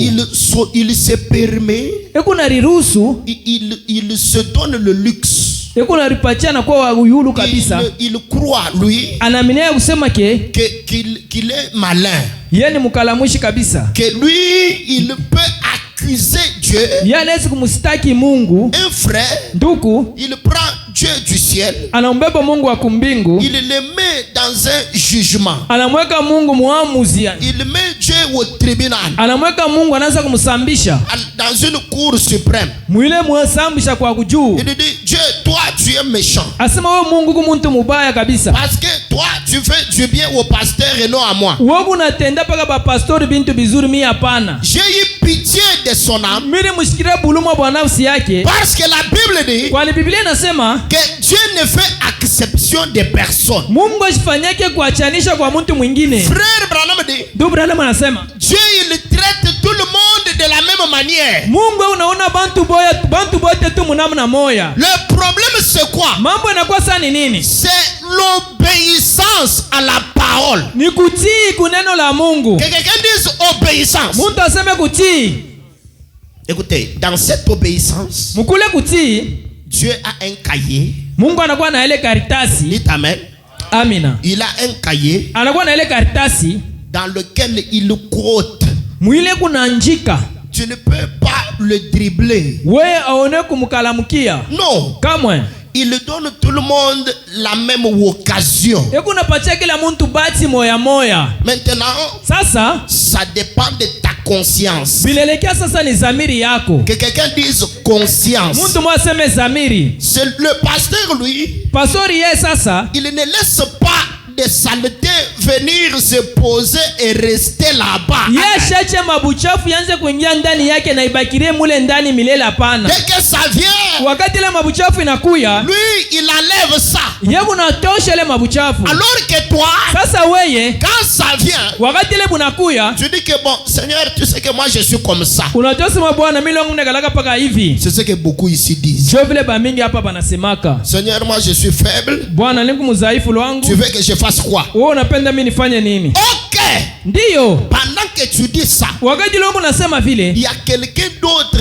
Il se permet, Kuna riruhusu, il se donne le luxe. kuna ripachana kwa wayulu kabisa. Il croit, lui, Anaminia kusema qu'il est malin. yeye ni mkalamushi kabisa. Que lui, il peut accuser Dieu. Yeye anaweza kumstaki Mungu. Un frère, Ndugu il prend Dieu du ciel, anambeba Mungu wa kumbingu, il le met dans un jugement. anamweka Mungu muamuzi, Il met Dieu au tribunal, anamweka Mungu anaanza kumsambisha dans une cour suprême. mwile muasambisha kwa kujuu. Il dit, Dieu, toi, tu es méchant. Asema wewe Mungu kumuntu mubaya kabisa. Parce que toi, tu fais du bien au pasteur et non à moi. Wewe unatenda paka ba pastori bintu bizuri, mimi hapana. J'ai eu pitié de son âme. Mimi mshikira buluma bwa nafsi yake. Parce que la Bible dit Kwani Biblia inasema que Dieu ne fait acception de personne. Mungu asifanyake kuachanisha kwa mtu mwingine. Frère Branham dit, Ndugu Branham anasema Dieu, il traite tout le monde de la même manière. Mungu unaona bantu bote tu munamna moya. Le problème c'est quoi? Mambo yanakuwa sana ni nini? C'est l'obéissance à la parole. Ni kutii kuneno la Mungu. Que quelqu'un dise obéissance. Muntu aseme kutii. Écoutez, dans cette obéissance, Mukule kutii, Dieu a un cahier. Mungu anakuwa na ile karitasi. Dites amen. Amina. Il a un cahier Anakuwa na ile karitasi dans lequel il quote. mwile kunanjika. Tu ne peux pas le dribbler. We aone kumkalamukia. Non. Kamwe. Il donne tout le monde la même occasion. Eku napatia kila muntu bati moya moya. Maintenant, Sasa ça dépend de ta conscience. bilelekea sasa ni zamiri yako. Que quelqu'un dise conscience. Muntu mwa aseme zamiri. C'est le pasteur, lui, Pastori ye sasa il ne laisse pas de saleté venir se poser et rester là-bas. ye shache mabuchafu yanze kuingia ndani yake na ibakirie mule ndani milele hapana. Dès que ça vient, Wakati ile mabuchafu inakuya, lui, il enlève ça. ye kunatosha ile mabuchafu. Alors que toi, Sasa weye quand ça vient, wakati ile bunakuya, tu dis que bon, Seigneur, tu sais que moi je suis comme ça. unatosema Bwana mimi longu nekalaka paka hivi. C'est ce que beaucoup ici disent. Jo vile bamingi hapa banasemaka. Seigneur, moi je suis faible. Bwana niku mudhaifu lwangu. Tu veux que je fasse quoi? Wewe unapenda mimi nifanye nini? Ok. Ndiyo. Pendant que tu dis ça, Wakati longu nasema vile, il y a quelqu'un d'autre,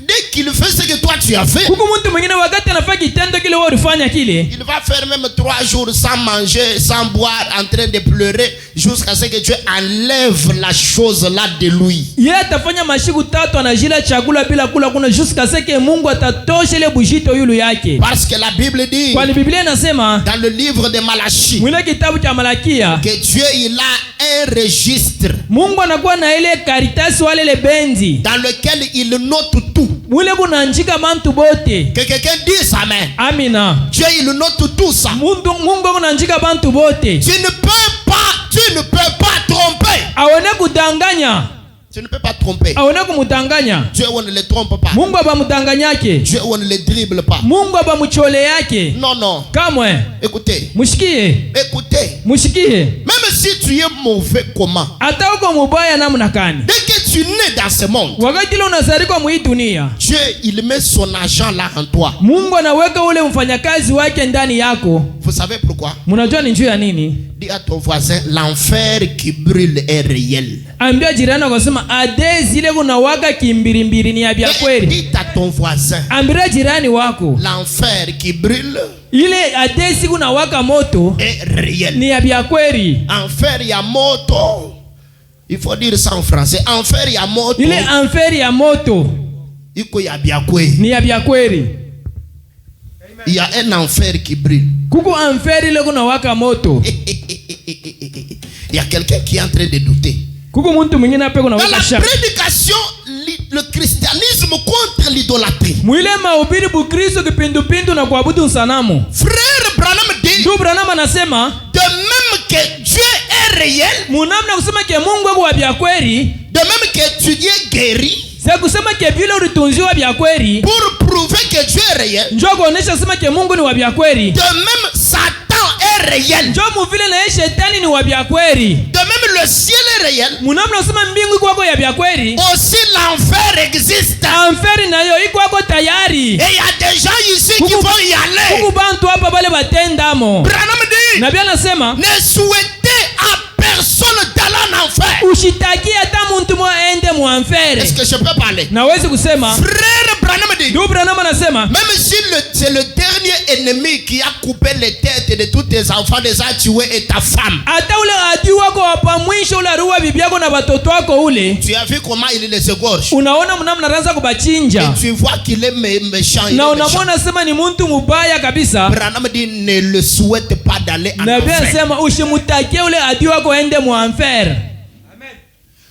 dès qu'il fait ce que toi tu as fait, kuku mtu mwingine wakati anafanya kitendo kile wewe ulifanya kile, il va faire même 3 jours sans manger, sans boire, en train de pleurer, jusqu'à ce que Dieu enlève la chose là de lui. yeye atafanya mashiku 3 anajila chakula bila kula kuna jusqu'à ce que Mungu atatosha ile bujito yulu yake. Parce que la Bible dit, Kwani Biblia inasema dans le livre de Malachie, mwile kitabu cha Malakia, que Dieu il a un registre Mungu anakuwa na ile karitasi wale ile benzi. dans lequel il note tout. Mwile kunaanjika bantu bote. Que quelqu'un dise amen. Amina. Dieu il note tout ça. Mungu kunaanjika bantu bote. Tu ne peux pas tromper. Aone kudanganya. Tu ne peux pas tromper. aone kumutanganya. Dieu, on ne le trompe pas. Mungu abamutanganyake. Dieu, on ne le dribble pas. Mungu abamuchole yake. Non, non. Kamwe. Écoutez. Mushikie. Écoutez. Mushikie. Même si tu es mauvais, comment? Hata uko mubaya namna gani? Dès que tu nais dans ce monde, Wakati ile unazalika mu hii dunia, Dieu, il met son argent là en toi. Mungu anaweka ule mfanyakazi wake ndani yako. Vous savez pourquoi? Mnajua ni njoo ya nini? Dis à ton voisin, l'enfer qui brûle est réel. Ambia jirani akasema ade zile kunawaka kimbirimbiri ni ya vya kweli. Dis à ton voisin, Ambia jirani wako l'enfer qui brûle ile ade siku nawaka moto est réel. ni ya vya kweli. Enfer ya moto. Il faut dire ça en français. Enfer ya moto. Ile enfer ya moto Iko ya vya kweli. ni ya vya kweli. Il y a un enfer qui brûle. Kuku enfer ile kunawaka moto. Il y a quelqu'un qui est en train de douter. Kuku muntu mwingine hapo Dans la kunawaka shaka. prédication, le christianisme contre l'idolâtrie. Mwile mahubiri bukristo kipindupindu na kuabudu sanamu. Frère Branham dit, Ndugu Branham anasema de même que Dieu est réel, munamna kusema ke Mungu wako wa vya kweli, de même que tu es guéri, sasa kusema ke vile ulitunziwa vya kweli, pour prouver que Dieu est réel, njoo kuonesha kusema ke Mungu ni wa vya kweli. de même Satan est réel, Njoo muvile na yeye shetani ni wa vya kweli. de même le ciel est réel, Munamna kusema mbingu iko wako ya vya kweli, aussi l'enfer existe. enfer nayo iko wako tayari. Et il y a des gens ici qui vont y aller. Kuku bantu hapa bale batendamo. Branham dit, Nabii anasema ne souhaitez à personne d'aller en enfer. ushitaki hata muntu mwa ende mu enfer. Est-ce que je peux parler? Nawezi kusema Frère Branham dit, ndugu Branham anasema même si c'est le dernier ennemi qui a coupé les têtes de tous tes enfants, les a tués et ta femme. hata ule adui wako hapa mwisho ule aruwa bibi yako na watoto wako ule, Tu as vu comment il les égorge. unaona mnamna anaanza kubachinja Et tu vois qu'il est méchant. il na est méchant. unamwona sema ni muntu mubaya kabisa. Branham dit, ne le souhaite pas d'aller en Nabii enfer. anasema usimutakie ule adui wako ende mu enfer.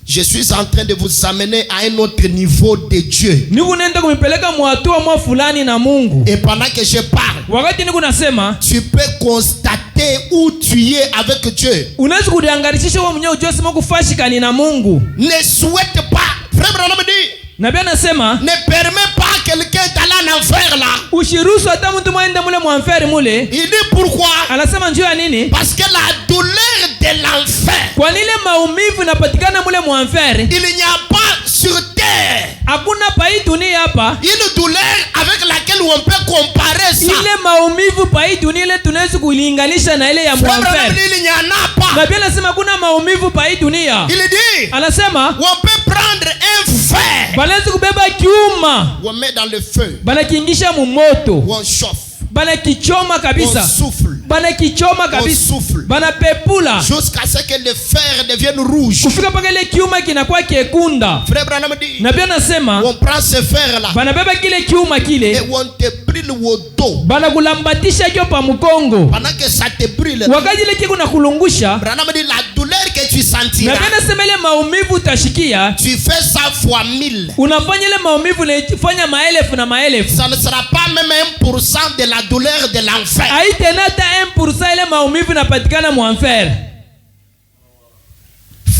Je suis en train de vous amener à un autre niveau de Dieu. Niku nenda kumipeleka mu hatua mwa fulani na Mungu. Et pendant que je parle, Wakati niku nasema tu peux constater où tu es avec Dieu. unaweza kudiangarishisha wewe mwenyewe ujue sema kufashikani na Mungu. Ne souhaite pas. Frère Branham dit, Nabii anasema ne permets pas à quelqu'un d'aller en enfer là. ushiruhusu hata mtu mwende mule mu enfer mule. Il dit pourquoi? Anasema njoo ya nini? Parce que la douleur de l'enfer, Kwa nile maumivu inapatikana mule mu enfer. il n'y a pas sur terre Hakuna pai dunia hapa une douleur avec laquelle on peut comparer ça. ile maumivu pai dunia ile tunaweza kulinganisha na ile ya mu Frère Branham enfer. dit, il n'y en a pas. Nabii anasema kuna maumivu pai dunia. Il dit, Anasema on peut prendre un fer, banaweza kubeba kiuma on met dans le feu, banakiingisha mu moto, on chauffe, banakichoma on kabisa, souffle, banakichoma on kabisa, souffle, banapepula jusqu'à ce que le fer devienne rouge. kufika paka ile kiuma kinakuwa kekunda. Frère Branham dit, Nabii anasema on prend ce fer là banabeba kile kiuma et kile on te brûle au dos. banakulambatisha kio pa mkongo. Pendant que ça te brûle, Wakati ile kiko nakulungusha, Branham dit, la douleur que tu sentiras, Nabii anasema ile maumivu utashikia, tu fais ça fois 1000. unafanya ile maumivu unafanya maelfu na maelfu. Ça ne sera pas même 1% de la douleur de l'enfer. Haitena hata 1% ile maumivu inapatikana mu enfer.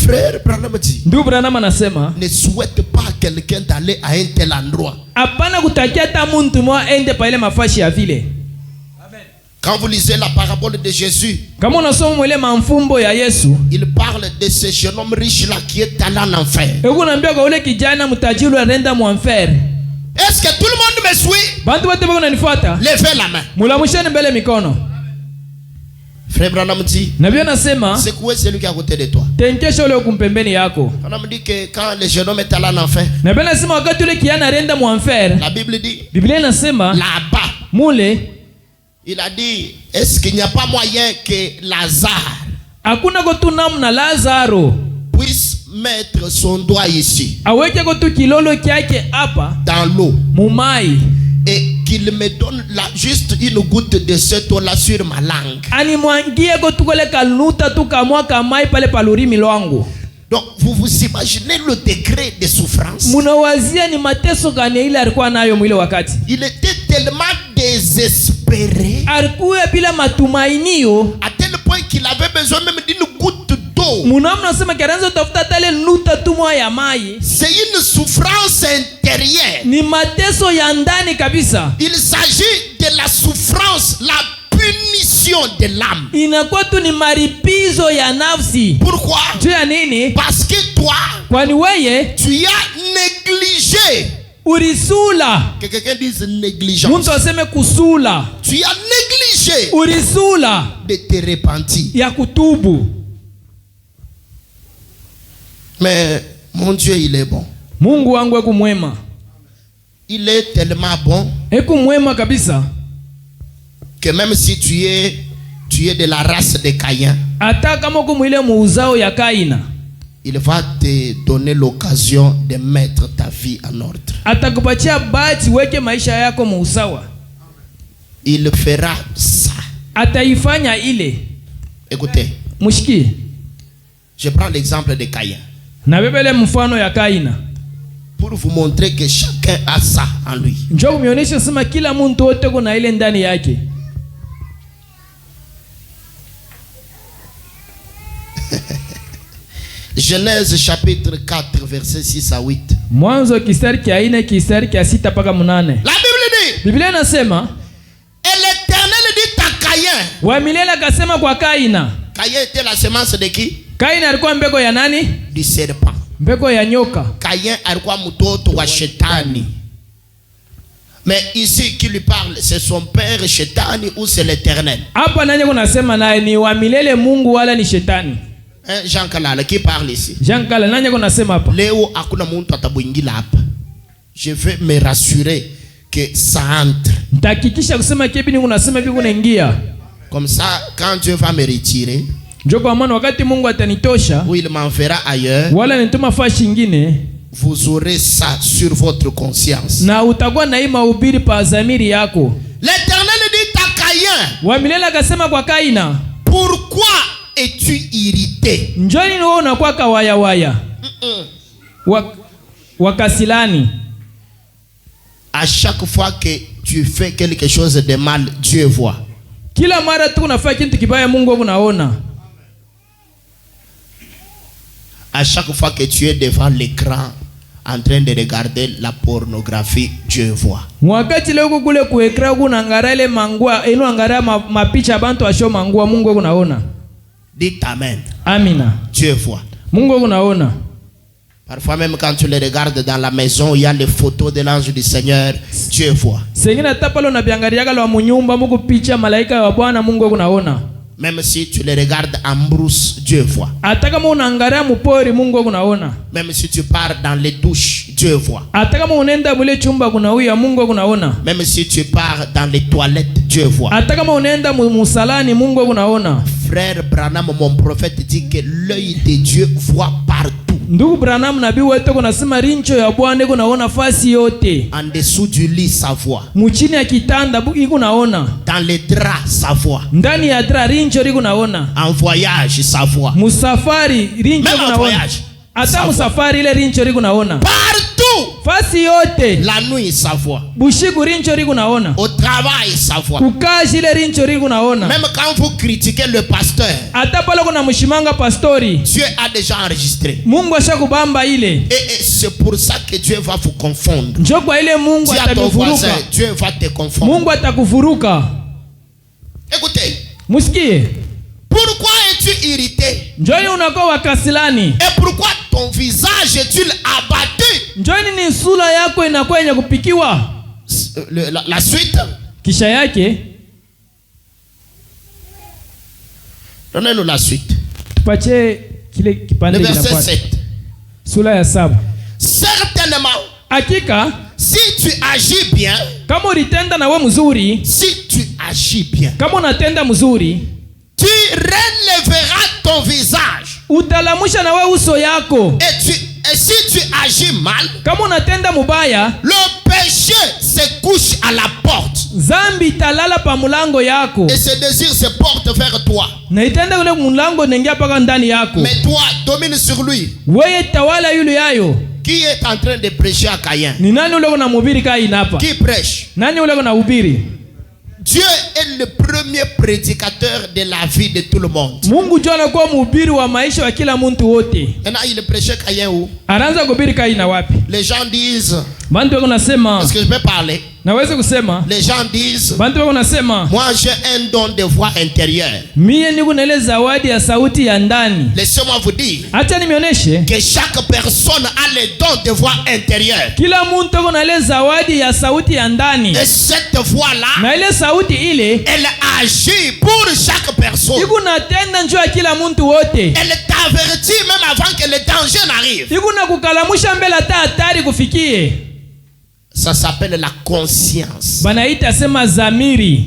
Frère Branham dit, Ndugu Branham anasema ne souhaite pas à quelqu'un d'aller à un tel endroit. hapana kutakia hata muntu mwa ende pa ile mafashi ya vile. Quand vous lisez la parabole de Jésus, Kama unasoma ile mamfumbo ya Yesu, il parle de ce jeune homme riche là qui est allé en enfer. hebu naambia kwa ule kijana mtajiri anaenda mu enfer. Est-ce que tout le monde me suit? Bantu wote bako nanifuata? Levez la main. Mulamusheni mbele mikono. Frère Branham dit, Nabii anasema secouez celui qui est à côté de toi. tenkesha ule kumpembeni yako. Branham dit que quand le jeune homme est allé en enfer, Nabii anasema wakati ule kijana anaenda mu enfer, la Bible dit, Biblia inasema là-bas, mule il a dit, est-ce qu'il n'y a pas moyen que Lazare hakuna kotu namna Lazaro puisse mettre son doigt ici, aweke kotu kilolo kyake hapa dans l'eau, mumai, et qu'il me donne juste une goutte de cette eau-là sur ma langue. animwangie kotu kole kanuta tu kamwa kamai pale palurimi lwangu. Donc, vous vous imaginez le degré de souffrance? Munawazia ni mateso gani ile alikuwa nayo mwile wakati. Il était tellement désespéré Alikuwa bila matumainio. à tel point qu'il avait besoin même d'une goutte d'eau. Munamna sema kianza tafuta tale nuta tu moja ya mai. C'est une souffrance intérieure. Ni mateso ya ndani kabisa. Il s'agit de la souffrance, la punition de l'âme. Inakuwa tu ni maripizo ya nafsi. Pourquoi? Juu ya nini? Parce que toi, Kwani weye tu as négligé. urisula. Que quelqu'un dise négligence. Mtu aseme kusula. Tu as négligé Urisula de te repentir. ya kutubu. Mais mon Dieu, il est bon. Mungu wangu eku mwema. Il est tellement bon Eku mwema kabisa. que même si tu es de la race de Caïn, Ata kama uko mwile muuzao ya Kaina, il va te donner l'occasion de mettre ta vie en ordre. atakupatia bahati weke maisha yako muusawa. Il fera ça. Ataifanya ile. Écoutez, Mushiki. je prends l'exemple de Caïn Na bebele mfano ya Kaina. pour vous montrer que chacun a ça en lui. Njoo kumionyesha sema kila mtu wote kuna ile ndani yake. Genèse chapitre 4 verset 6 à 8. Mwanzo kistari kia 4 kistari kia 6 mpaka 8. La Bible dit, Biblia inasema, et l'Éternel dit à Caïn. wa milele akasema kwa Kaina. Caïn était la semence de qui? Kaina alikuwa mbegu ya nani? Du serpent. Mbegu ya nyoka. Caïn alikuwa mtoto wa shetani. Mais ici qui lui parle, c'est son père shetani ou c'est l'Éternel? Hapa nani kunasema naye ni wa milele Mungu wala ni shetani? Jean Kalala qui parle ici. Jean Kala nani kunasema hapa? Leo hakuna muntu atabuingila hapa. Je veux me rassurer que ça entre. Nitahakikisha kusema kipi ni kunasema hivi kunaingia. Comme ça, quand Dieu va me retirer, Njoo kwa maana wakati Mungu atanitosha ou il m'enverra ailleurs, wala nituma fashi nyingine, vous aurez ça sur votre conscience. na utakuwa na hii mahubiri pa dhamiri yako. L'Éternel dit à Caïn, Wa milele akasema kwa Kaina, pourquoi es-tu irrité? njoo ni wewe unakuwa kawaya waya. Wakasilani. À chaque fois que tu fais quelque chose de mal, Dieu voit. Kila mara tu unafanya kitu kibaya Mungu unaona. À chaque fois que tu es devant l'écran en train de regarder la pornographie, Dieu voit. Wakati leo kule kuekra unaangalia ile mangua, ino angalia mapicha bantu asho mangua Mungu unaona. Dites amen. Amina. Dieu voit. Mungu unaona. Parfois même quand tu les regardes dans la maison, il y a les photos de l'ange du Seigneur, Dieu voit. Sengine tapalo na biangariaga la munyumba Mungu picha malaika wa Bwana Mungu unaona. Même si tu les regardes en brousse, Dieu voit. Hata kama unaangalia mpori Mungu unaona. Même si tu pars dans les douches, Dieu voit. Hata kama unaenda bule chumba kuna uya Mungu unaona. Même si tu pars dans les toilettes, Dieu voit. Hata kama unaenda musalani Mungu unaona. Frère Branham, mon prophète, dit que l'œil de Dieu voit partout. Ndugu Branham nabii wetu kunasema rincho ya Bwana kunaona fasi yote. En dessous du lit, sa voix. Mchini ya kitanda iko naona. Dans les draps, sa voix. Ndani ya dra rincho liko naona. En voyage, sa voix. Musafari rincho Même en kunaona. voyage. Hata musafari ile rincho liko naona. Partout. Fasi yote. La nuit, sa voix. Bushiku rincho liko naona. Au travail, sa voix. Kukazi ile rincho liko naona. Même quand vous critiquez le pasteur, Hata pale kuna mshimanga pastori. Dieu a déjà enregistré. Mungu ashakubamba ile. Et c'est pour ça que Dieu va vous confondre. Njoo kwa ile Mungu Dis à ton voisin, atakuvuruka. Dieu va te confondre. Mungu atakuvuruka. Écoutez, Musikie. pourquoi es-tu irrité? Njoo unakuwa wakasilani. Et pourquoi ton visage est-il abattu? Njoo ni sura yako inakuwa yenye kupikiwa. La suite. Kisha yake Donnez-nous la suite. tupache kile Le kipande verset kinafuata. 7. Sura ya 7. Certainement, Hakika si tu agis bien, kama ulitenda na we mzuri, si tu agis bien, kama unatenda mzuri, tu relèveras ton visage. utalamusha na we uso yako. Et si tu agis mal, Kama unatenda mubaya, le péché se couche à la porte. zambi italala pa mulango yako. Et ses désirs se portent vers toi. Na itenda ule mulango nengia paka ndani yako. Mais toi, domine sur lui. Wewe tawala yule yayo. Qui est en train de prêcher à Caïn? Ni nani ule unamhubiri Kaina hapa? Qui prêche? Nani ule unahubiri? Dieu est le premier prédicateur de la vie de tout le monde. Mungu ndio anakuwa mhubiri wa maisha wa kila mtu wote. Maintenant, il prêchait Caïn où? Anaanza kuhubiri Kaina wapi? Les gens disent, Bantu wako nasema, est-ce que je peux parler? naweza kusema, Les gens disent, bantu wako nasema, moi j'ai un don de voix intérieure. mie niko na ile zawadi ya sauti ya ndani. Laissez-moi vous dire Acha nimeoneshe, que chaque personne a le don de voix intérieure. kila mtu ako na ile zawadi ya sauti ya ndani. Et cette voix-là, Na ile sauti ile elle agit pour chaque personne. iko na tenda njoo ya kila mtu wote. Elle t'avertit même avant que le danger n'arrive. Iko na kukalamusha mbele hata hatari kufikie. Ça s'appelle la conscience. Banaita sema zamiri.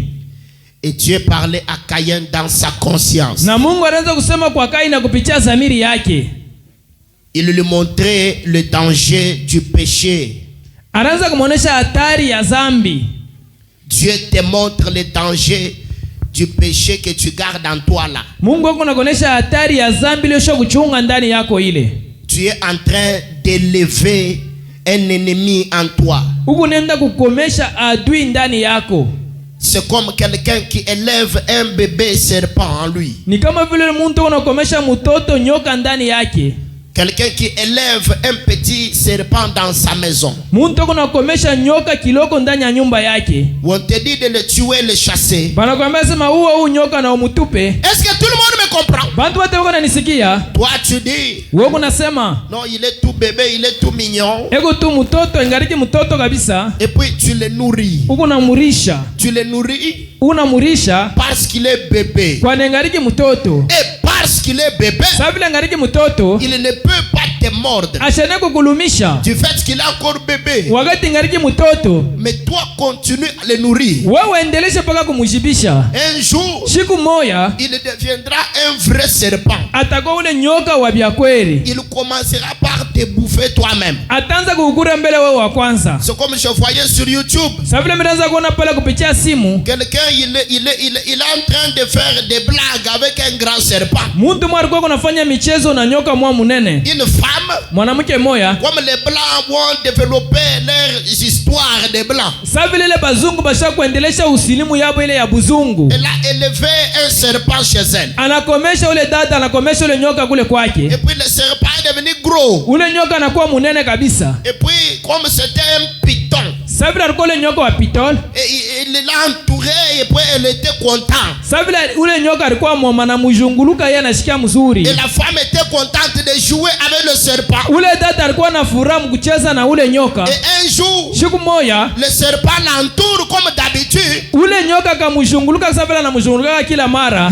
Et Dieu parlait à Caïn dans sa conscience. Na Mungu anaanza kusema kwa Kaina kupitia zamiri yake. Il lui montrait le danger du péché. Anaanza kumuonesha hatari ya zambi. Dieu te montre le danger du péché que tu gardes en toi là. Mungu ako nakuonesha hatari ya zambi ile sho kuchunga ndani yako ile. Tu es en train d'élever un ennemi en toi. Huko nenda kukomesha adui ndani yako. C'est comme quelqu'un qui élève un bébé serpent en lui. Ni kama vile mtu anakomesha mtoto nyoka ndani yake. Quelqu'un qui élève un petit serpent dans sa maison. Mtu anakomesha nyoka kiloko ndani ya nyumba yake. On te dit de le tuer, le chasser. Banakwambia sema huo nyoka na umutupe. Est-ce que tout le monde me comprend? Bantu wote wako nanisikia? Toi tu dis, Wewe unasema, non, il est tout bébé, il est tout mignon. ego tu mtoto ingariki mtoto kabisa. Et puis tu le nourris. Uko namurisha. Tu le nourris Unamurisha parce qu'il est bébé. kwa nengariki mtoto. Et parce qu'il est bébé, Sabila ngariki mtoto, il ne peut pas te mordre. ashane kukulumisha. Du fait qu'il est encore bébé. Wakati ngariki mtoto, Mais toi continue à le nourrir. wewe endeleshe paka kumujibisha. Un jour, Siku moya il deviendra un vrai serpent. atakuwa ule nyoka wa bya kweli. Il commencera par te bouffer toi-même. Ataanza kukukura mbele wewe wa kwanza. C'est comme je voyais sur YouTube. Sabila mnaanza kuona pale kupitia simu. Quelqu'un, il est en train de faire des blagues avec un grand serpent. Mtu mwa alikuwa anafanya michezo na nyoka mwa munene. Une femme, Mwanamke moya, comme les blancs vont développer leurs histoires des blancs. sabila ile bazungu basha kuendelesha usilimu yabo ile ya buzungu. Elle a élevé un serpent chez elle. Anakomesha ule dada, anakomesha ule nyoka kule kwake. Et puis le serpent est devenu gros. Ule nyoka anakuwa munene kabisa. Et puis comme c'était un python, Sabila alikuwa ule nyoka wa pitol. et il l'a entouré et puis elle était contente. Sabila ule nyoka alikuwa mwama na mujunguluka yeye anashikia mzuri. Et la femme était contente de jouer avec le serpent. Ule dada alikuwa na furaha kucheza na ule nyoka. Et un jour, Siku moja le serpent l'entoure comme d'habitude. ule nyoka kamujunguluka Sabila na mujunguluka kila mara.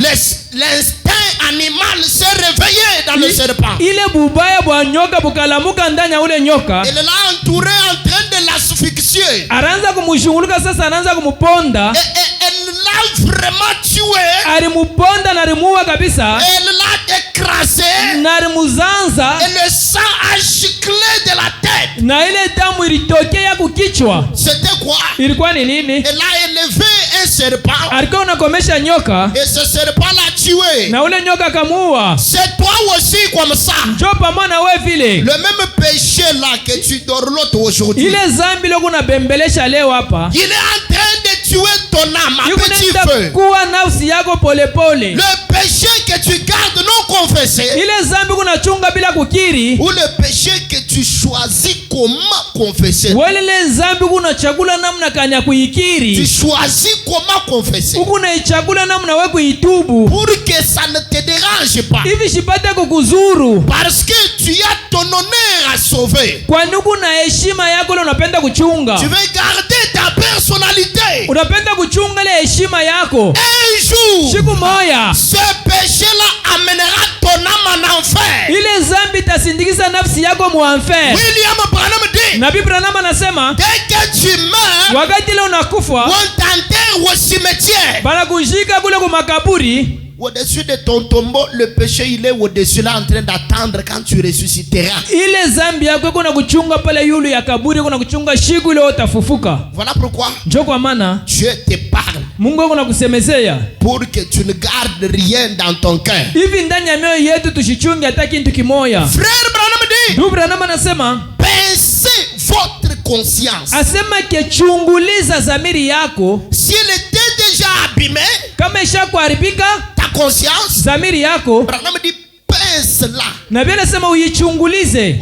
L'instinct animal s'est réveillé dans le serpent. Ile bubaya bwa nyoka bukalamuka ndani ya ule nyoka. Elle l'a entouré en train de l'asphyxier. Anaanza kumshunguluka sasa, anaanza kumuponda. Et elle l'a vraiment tué. Alimuponda na alimuua kabisa. Elle l'a écrasé. Na alimuzanza. Et le sang a giclé de la tête. Na ile damu ilitokea kukichwa. C'était quoi? Ilikuwa ni nini? Elle a élevé un serpent. Alikuwa unakomesha nyoka. Et ce serpent l'a tué. Na ule nyoka kamuua. C'est toi aussi comme ça. Njoo pamoja na wewe vile. Le même péché là que tu dorlotes aujourd'hui. Ile zambi leo kunabembelesha leo hapa. Il est en train de tuer ton âme à petit Yuko feu. kuwa nafsi yako polepole. Le péché que tu gardes non confessé. Ile zambi kunachunga bila kukiri. Ou le péché que tu choisis comment confesser. Wale zambi kunachagula namna kanya Tu kuikiri. choisis comment confesser. Ukunaichagula namna wewe kuitubu. Pour que ça ne te dérange pas. Hivi shipate kukuzuru. Parce que tu as ton honneur à sauver. Kwa nuku na heshima yako leo unapenda kuchunga. Tu veux garder ta personnalité. Unapenda kuchunga ile heshima yako. Un jour, Siku moja ce péché-là amènera ton âme en enfer. ile zambi itasindikiza nafsi yako muanfer. William Branham dit, Nabii Branham anasema dès que tu meurs, wakati ile unakufa on t'enterre au cimetière. banakushika kule kwa makaburi. Au-dessus de ton tombeau, le péché, il est au-dessus là en train d'attendre quand tu ressusciteras. Ile zambi yako iko na kuchunga pale yulu ya kaburi, iko na kuchunga siku ile utafufuka. Voilà pourquoi Njoo kwa maana Dieu te parle. Mungu iko na kusemezea Pour que tu ne gardes rien dans ton cœur. hivi ndani ya mioyo yetu tusichunge hata kitu kimoya. Frère Branham dit, Ndugu Branham anasema pincez votre conscience. asema ke chunguliza zamiri yako. Si elle était déjà abîmé, kama ishakuharibika ta conscience, zamiri yako, Branham dit pince-la, na Biblia inasema uichungulize,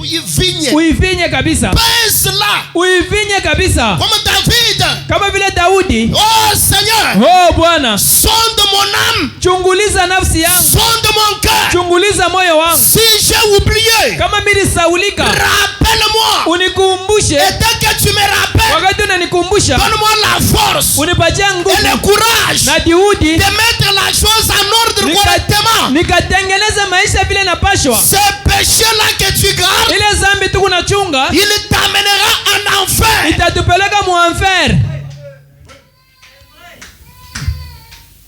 uivinye kabisa, pince-la, uivinye kabisa, comme David, kama vile Daudi. oh Seigneur, Oh Bwana, sonde mon âme, chunguliza nafsi yangu, sonde mon cœur, chunguliza moyo wangu, si j'ai oublié, kama mimi saulika, rappelle-moi, unikumbushe. et dès que tu me rappelles, Wakati unanikumbusha, donne-moi la force unipatie et nguvu le courage na juhudi de mettre la chose en ordre correctement. nikatengeneza maisha vile napashwa. Ce péché-là que tu gardes, Ile zambi tu kunachunga il t'amènera en enfer. itatupeleka mu enfer.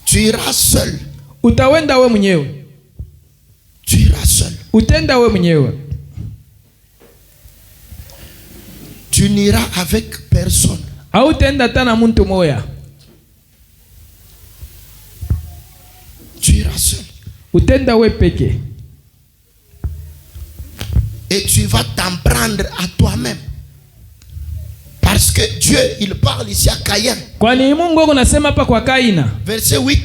Tu iras seul. Utawenda we mwenyewe, Tu iras seul. utenda we mwenyewe. Tu n'iras avec personne. Au tenda tana muntu moya, Tu iras seul. utenda we peke. Et tu vas t'en prendre à toi-même. Parce que Dieu, il parle ici à Caïn. Kwani Mungu wako nasema hapa kwa Kaina, Verset 8.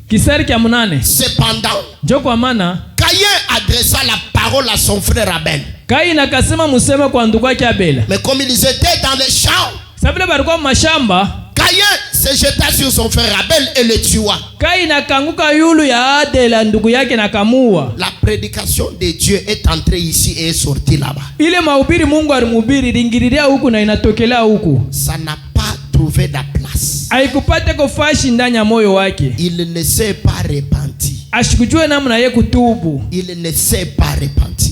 kisari kia 8. Cependant, Jo kwa maana Caïn adressa la parole à son frère Abel. Kaina akasema museme kwa ndugu yake Abela. Mais comme ils étaient dans les champs, Sabile balikuwa mashamba, Caïn se jeta sur son frère Abel et le tua. Kaina kanguka yulu ya Adela ndugu yake na kamua. La prédication de Dieu est entrée ici et est sortie là-bas. Ile mahubiri Mungu alimhubiri lingirilia huku na inatokelea huku. Ça n'a pas trouvé de place. Haikupata kufashi ndani ya moyo wake. Il ne s'est pas repenti. Ashikujue namna ye kutubu. Il ne s'est pas repenti.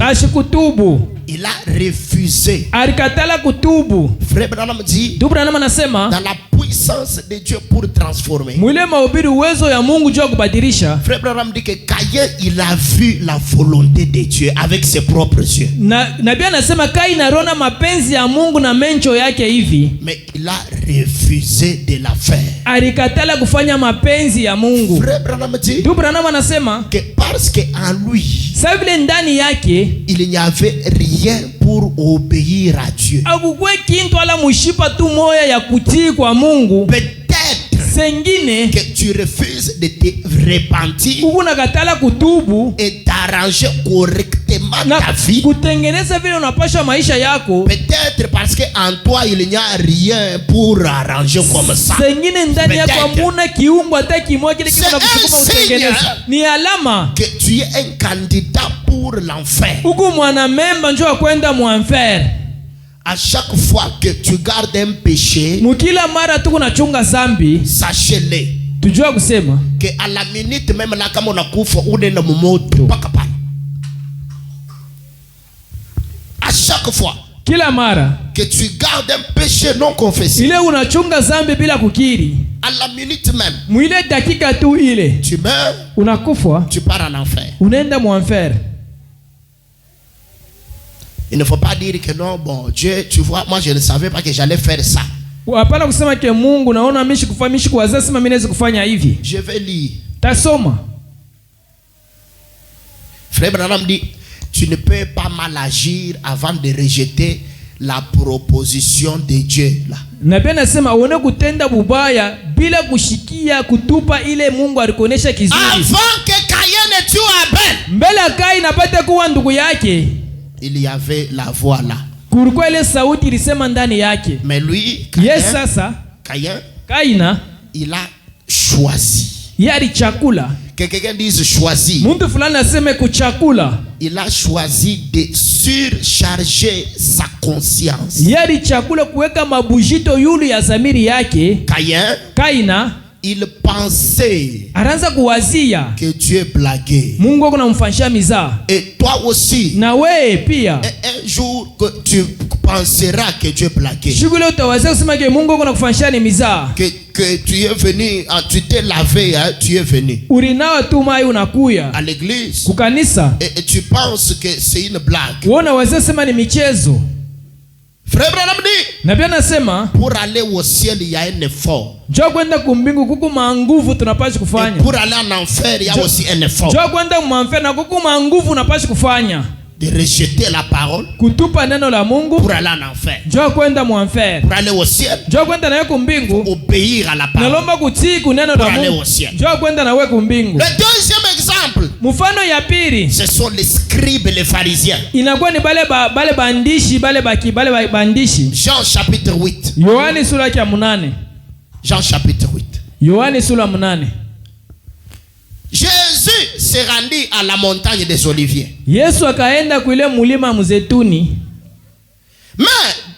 Ashikutubu. Il a refusé. Alikatala kutubu. Frère Branham dit, Ndugu Branham anasema dans la puissance de Dieu pour transformer. mwile mahubiri uwezo ya Mungu juu ya kubadilisha. Frère Branham dit que Caïn, il a vu la volonté de Dieu avec ses propres yeux. Na Biblia anasema Kaina aliona mapenzi ya Mungu na mencho yake hivi. Mais il a refusé de la faire. Alikatala kufanya mapenzi ya Mungu. Frère Branham dit Ndugu Branham anasema que parce que en lui, sababu vile ndani yake il n'y avait rien pour obéir à Dieu. akukwe kintu ala mushipa tu moya ya kutii kwa Mungu. Peut-être Sengine que tu refuses de te repentir ukuna katala kutubu et d'arranger correctement na ta vie. kutengeneza vile unapasha maisha yako. Peut-être parce que en toi il n'y a rien pour arranger comme ça. Sengine ndani yako hamuna kiungo hata kimoja kile kile na kusukuma utengeneze. Ni alama que tu es un candidat pour l'enfer. huku mwana memba njoo kwenda mu enfer. À chaque fois que tu gardes un péché, Mukila mara tu kunachunga zambi, sachez-le tujua kusema que à la minute même là kama unakufa unaenda moto mpaka pale. À chaque fois kila mara que tu gardes un péché non confessé, ile unachunga zambi bila kukiri, à la minute même, mwile dakika tu ile tu meurs, unakufa, tu pars en enfer. unaenda mu enfer. Il ne faut pas dire que non, bon, Dieu, tu vois, moi je ne savais pas que j'allais faire ça. Hapana kusema ke Mungu naona mishi kuwazaa sema mimi naweza kufanya hivi. Je vais lire. Tasoma. Frère Branham dit, tu ne peux pas mal agir avant de rejeter la proposition de Dieu là. Na pia nasema uone kutenda bubaya bila kushikia kutupa ile Mungu alikuonesha kizuri. Avant que Caïn ne tue Abel, Mbele Kaini napata kuwa ndugu yake, il y avait la voix là. kulikuwa ile sauti ilisema ndani yake. Mais lui, Yes, sasa Kaina il a choisi. yari chakula. Que quelqu'un dise choisi. Mtu fulani aseme kuchakula. Il a choisi de surcharger sa conscience. Yari chakula kuweka mabujito yulu ya zamiri yake. Kaina il pensait aranza kuwazia que Dieu blaguait. Mungu akunamfanyia mizaa. Et toi aussi, na wewe pia un jour que tu penseras que Dieu blaguait. Shughuli utawazia kusema ke Mungu akunakufanyia ni mizaa. Que tu es venu, tu t'es lavé, hein, tu es venu. Urinawa tu mai unakuya à l'église. Kukanisa. Et tu penses que c'est une blague. Uona wazee sema ni michezo. Frère Branham dit, na pia nasema pour aller au ciel il y a un effort. Njoo kwenda kumbingu kuku manguvu tunapaswa kufanya. Et pour aller en enfer il y a aussi un effort. Njoo kwenda mu enfer na kuku manguvu unapaswa kufanya. de rejeter la parole kutupa neno la Mungu pour aller en enfer. njoo kwenda mu enfer. Pour aller au ciel, Njoo kwenda nawe kumbingu. obéir à la parole. Nalomba kutii kuneno Pour la aller Mungu. au ciel. Njoo kwenda nawe kumbingu. Le deuxième exemple, Mfano ya pili ce sont les scribes et les pharisiens. inakuwa ni bale bandishi bale bandishi. Jean chapitre 8. Yohani sura ya 8. Jean chapitre 8. Yohani sura 8. Jésus s'est rendu à la montagne des Oliviers. Yesu akaenda kuile mulima mzetuni. Mais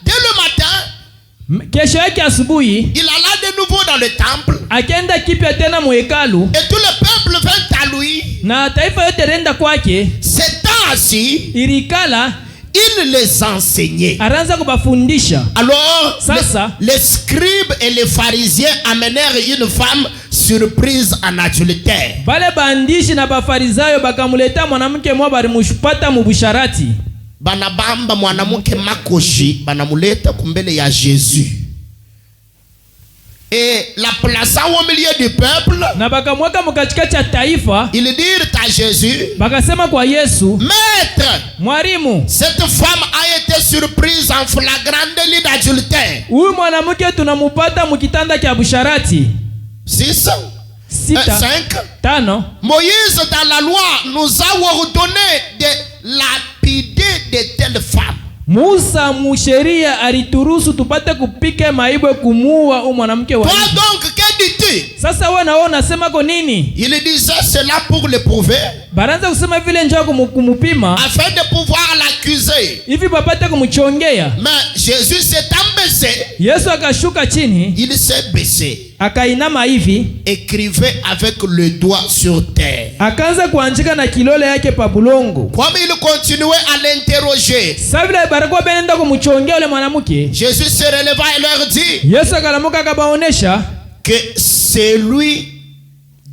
dès le matin, Kesho yake asubuhi il alla de nouveau dans le temple. akaenda kipya tena mu hekalu Et tout le peuple vint à lui. na taifa yote renda kwake. S'étant assis, Irikala il les enseignait. aranza kubafundisha. Alors, Sasa les scribes et les pharisiens amenèrent une femme surprise en adultère. bale bandishi na bafarisayo bakamuleta mwanamke mmoja balimushupata mu busharati. Banabamba mwanamke makoshi, banamuleta kumbele ya Jésus. Et la plaçant au milieu du peuple, Na bakamweka mkatikati ya taifa, ils dirent à Jésus, bakasema kwa Yesu, Maître, mwalimu, cette femme a été surprise en flagrant délit d'adultère. huyu mwanamke tunamupata mukitanda kya busharati. 6, 6 5. 5. Moïse dans la loi nous a ordonné de lapider de telles femmes. Musa musheria alituruhusu tupate kupike maibwe kumuua huyu mwanamke wa Toi hivi. donc, que dis-tu? Sasa wewe naona unasema kwa nini? Il disait cela pour le prouver, Baranza kusema vile njoo kumupima afin de pouvoir l'accuser. hivi papate kumchongea. Mais Jésus s'est baissé, Yesu akashuka chini, il s'est baissé, akainama hivi, écrivait avec le doigt sur terre. akaanza kuandika na kilole yake pa bulongo. Comme il continuait à l'interroger, Sasa vile baraka benenda kumchongea yule mwanamke, Jésus se releva et leur dit Yesu akalamuka akabaonesha que c'est lui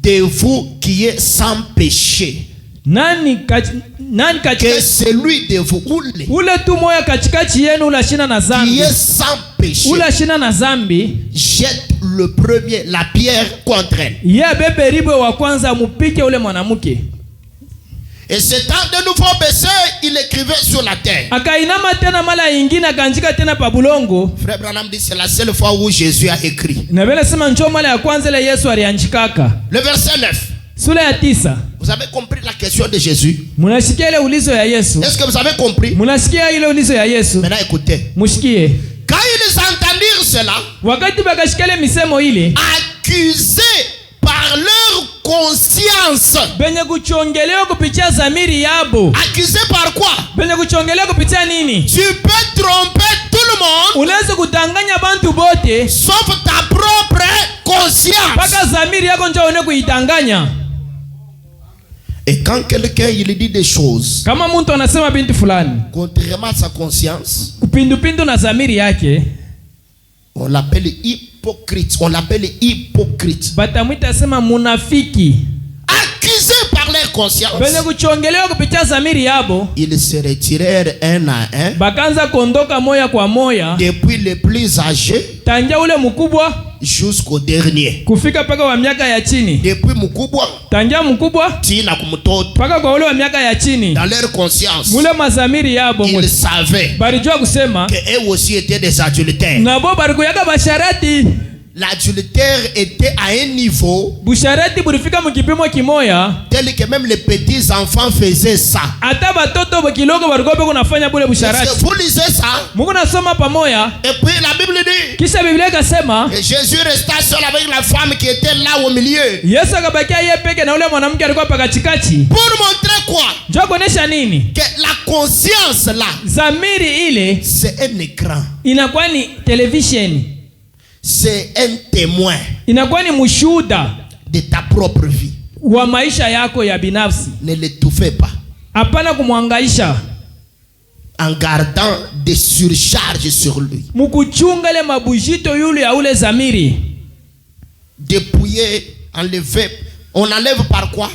de vous qui est sans péché. Que c'est lui de vous ule tu moya katikati yenu ula shina na qui zambi, est sans péché. ula shina na zambi, Jette le premier la pierre contre elle. ye bebe ribwe wa kwanza mupike ule mwanamke. Et s'étant de nouveau baissé, il écrivait sur la terre. Akainama tena mala ingine akaandika tena pa bulongo. Frère Branham dit c'est la seule fois où Jésus a écrit. Na vile sema njoo mala ya kwanza ile Yesu aliandikaka. Le verset 9. Sura ya 9. Vous avez compris la question de Jésus? Munasikia ile ulizo ya Yesu? Est-ce que vous avez compris? Munasikia ile ulizo ya Yesu? Maintenant écoutez. Mushikie. Quand ils entendirent cela, Wakati bakashikale misemo ile, accusés par leur conscience. benye kuchongelewa kupitia zamiri yabo. Accusés par quoi? Benye kuchongelewa kupitia nini? Tu peux tromper tout le monde, Unaweza kudanganya bantu bote sauf ta propre conscience. mpaka zamiri yako njoo one kuidanganya. Et quand quelqu'un il dit des choses Kama mtu anasema bintu fulani contrairement à sa conscience, kupindupindu na zamiri yake, on l'appelle hypocrite. On l'appelle hypocrite. batamwita sema munafiki. Accusés par leur conscience, Benye kuchongelewa kupitia zamiri yabo, ils se retirèrent un à un, bakaanza kondoka moya kwa moya, depuis le plus âgé tangia ule mkubwa jusqu'au dernier. kufika paka wa miaka ya chini. Depuis mkubwa Tangia mkubwa tina kumtoto. paka kwa ule wa miaka ya chini. Dans leur conscience, Mule mazamiri yabo ils savaient balijua kusema qu'eux aussi étaient des adultères. nabo balikuyaka basharati. L'adultère était à un niveau Busharati bulifika mukipimo kimoya, tel que même les petits enfants faisaient ça. hata batoto bakiloko balikuwa beko nafanya bule Est-ce busharati. que vous lisez ça? Mungu nasoma pamoya, Et puis la Bible dit kisha Biblia ikasema que Jésus resta seul avec la femme qui était là au milieu. Yesu akabakia yeye peke na ule mwanamke alikuwa pakachikati. Pour montrer quoi? Njoo kuonesha nini? Que la conscience là, Zamiri ile c'est un écran. inakuwa ni television, C'est un témoin inakuwa ni mshuhuda de ta propre vie. wa maisha yako ya binafsi. Ne l'étouffez pas Hapana kumwangaisha, en gardant des surcharges sur lui. mukuchunga ile mabujito yule ya ule zamiri. Dépouiller, enlever. On enlève par quoi?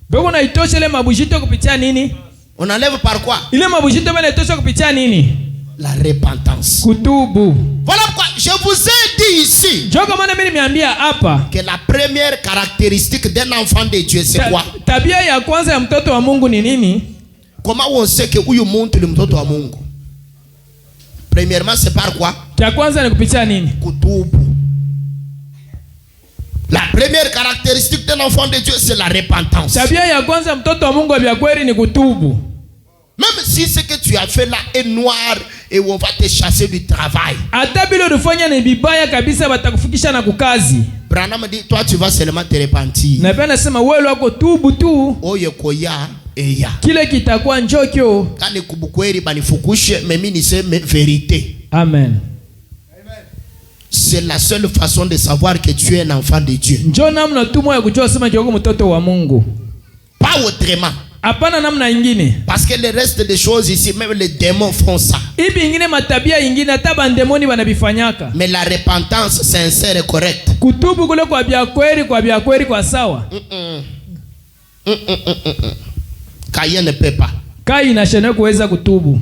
Beko naitosha ile mabujito kupitia nini? On enlève par quoi? Ile mabujito bana itosha kupitia nini? La repentance. Kutubu. Voilà pourquoi je vous ai dit ici Njoo kama mimi nimeambia hapa, que la première caractéristique d'un enfant de Dieu, c'est quoi? tabia ya kwanza ya mtoto wa Mungu ni nini? Comment on sait que huyu muntu ni mtoto wa Mungu? Premièrement, c'est par quoi? Cha kwanza ni kupitia nini? Kutubu. La première caractéristique d'un enfant de Dieu, c'est la repentance. Tabia ya kwanza mtoto wa Mungu wa kweli ni kutubu. Même si ce que tu as fait là est noir et on va te chasser du travail. Hata bila ulifanya ni bibaya kabisa batakufikisha na kukazi. Branham dit, toi tu vas seulement te repentir. Na pia nasema wewe wako tubu tu. Oye koya eya. Kile kitakuwa njokyo. Kani kubukweli banifukushe mimi niseme vérité. Amen. C'est la seule façon de savoir que tu es un enfant de Dieu. Njoo namna tu moyo kujua sema kioko mtoto wa Mungu. Pas autrement. Hapana namna nyingine. Parce que le reste des choses ici, même les démons font ça. Ibi ingine matabia ingine hata bandemoni wanabifanyaka. Mais la repentance sincère et correcte. Kutubu kule kwa bia kweli kwa sawa. Caïn ne peut pas. Kai inashana kuweza kutubu.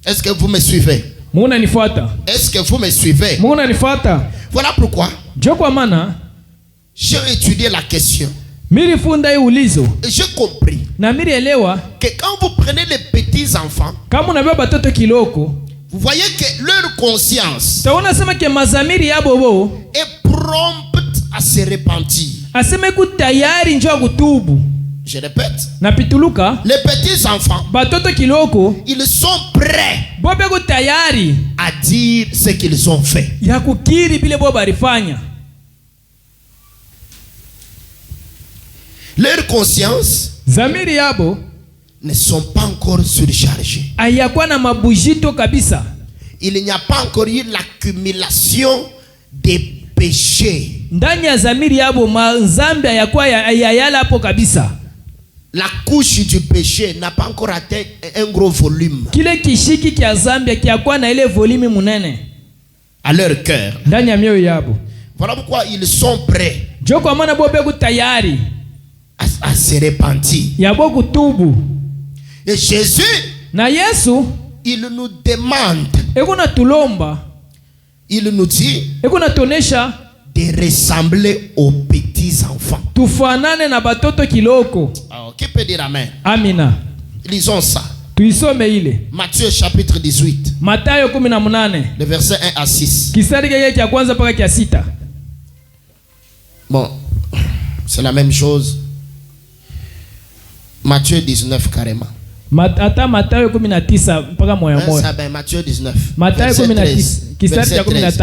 Est-ce que vous me suivez? Muna nifuata. Est-ce que vous me suivez? Muna nifuata. Voilà pourquoi Jo kwa maana j'ai étudié la question. Milifunda ulizo. Et j'ai compris Na milielewa que quand vous prenez les petits enfants, kama unabeba batoto kiloko, vous voyez que leur conscience taona sema ke mazamiri yabo bo est prompte à se repentir. Aseme ku tayari njoo kutubu. Je répète, Na pituluka les petits enfants, batoto kiloko ils sont prêts bobe ku tayari à dire ce qu'ils ont fait. ya kukiri bile bo barifanya. Leur conscience Zamiri yabo ne sont pas encore surchargées. ayakuwa na mabujito kabisa. Il n'y a pas encore eu l'accumulation des péchés. Ndani ya zamiri yabo mazambi ayakuwa yala hapo kabisa. La couche du péché n'a pas encore atteint un gros volume. Kile kishiki kia zambi kiakuwa na ile volume munene À leur cœur. ndani ya mioyo yabo. Voilà pourquoi ils sont prêts Jo kwa maana bobe ku tayari à se repentir. yabo kutubu. Et Jésus, Na Yesu il nous demande, ekuna tulomba, il nous dit ekuna tonesha de ressembler aux petits enfants. tufanane na batoto kiloko. Alors, qui peut dire amen? Amina. Lisons ça. Tuisome ile Matthieu chapitre 18, Mathayo 18 le verset 1 à 6. kisari kile cha kwanza mpaka kia 6. Bon, c'est la même chose. Matthieu 19 carrément. Hata Mathayo 19 mpaka moya moya. Ça ben Matthieu 19. Mathayo 19 kisari cha 13.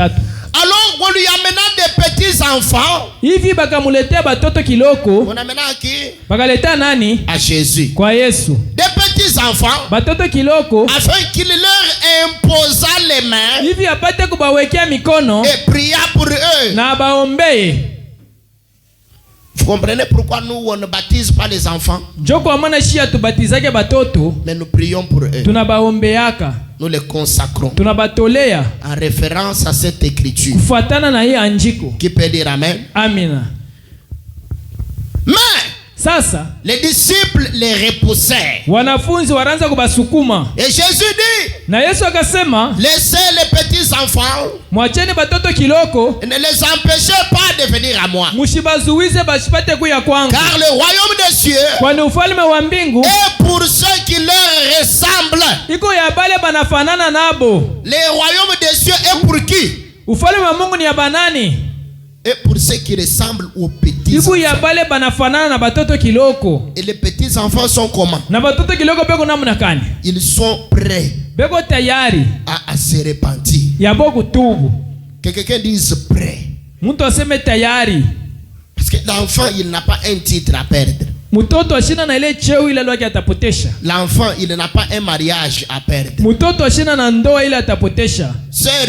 Alors on lui amena des petits enfants. Hivi bakamuletea batoto kiloko. On amena qui? Bakaleta nani? À Jésus. Kwa Yesu. Des petits enfants. Batoto kiloko. Afin qu'il leur imposa les mains. Hivi apate kubawekea mikono Et pria pour eux. na baombee. Vous comprenez pourquoi nous on ne baptise pas les enfants? Jo kwa maana shia tubatizake batoto, Mais nous prions pour eux. tunabaombeaka, Nous les consacrons. tunabatolea En référence à cette écriture. kufuatana na hii andiko. Qui peut dire amen? Amina. Mais Sasa les disciples les repoussèrent. wanafunzi wanaanza kubasukuma. Et Jésus dit, Na Yesu akasema, laissez les petits enfants mwacheni batoto kiloko, et ne les empêchez pas de venir à moi. mushibazuize basipate kuya kwangu. Car le royaume des cieux Kwani ufalme wa mbingu est pour ceux qui leur ressemblent. iko ya bale banafanana nabo. Le royaume des cieux est pour qui? Ufalme wa Mungu ni ya banani? Et pour ceux qui ressemblent aux petits Iko ya enfants. bale banafanana na batoto kiloko. Et les petits enfants sont comment? Na batoto kiloko beko namna kani? Ils sont prêts Beko tayari à se repentir. yabo kutubu. Que quelqu'un dise prêt. Mtu aseme tayari. Parce que l'enfant, il n'a pas un titre à perdre. Mtoto ashina na ile cheo ile lwake atapotesha. L'enfant, il n'a pas un mariage à perdre. Mtoto ashina na ndoa ile atapotesha. Sœur,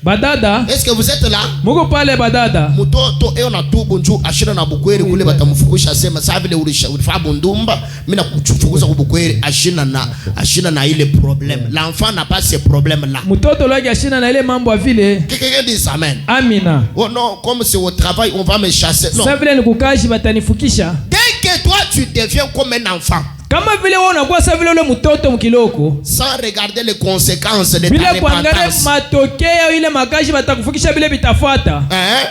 Badada, est-ce que vous êtes là? muko pale badada. Mtoto na tubu njoo ashina na bukweri kule batamfukusha sema sasa vile ulifaa bundumba mimi nakufukuza kubukweri ashina na ile problème. L'enfant n'a pas ce problème là. Mtoto lwake ashina na ile mambo vile. Quelqu'un dit amen. Amina. Oh non, comme c'est au travail on va me chasser. Non. Sasa vile nikukashi batanifukisha. Dès que toi tu deviens comme un enfant. Kama vile wewe unakuwa sawa vile ule mtoto mkiloko, sans regarder les conséquences de ta bila kuangalia repentance. matokeo ile makashi batakufikisha vile bitafuata.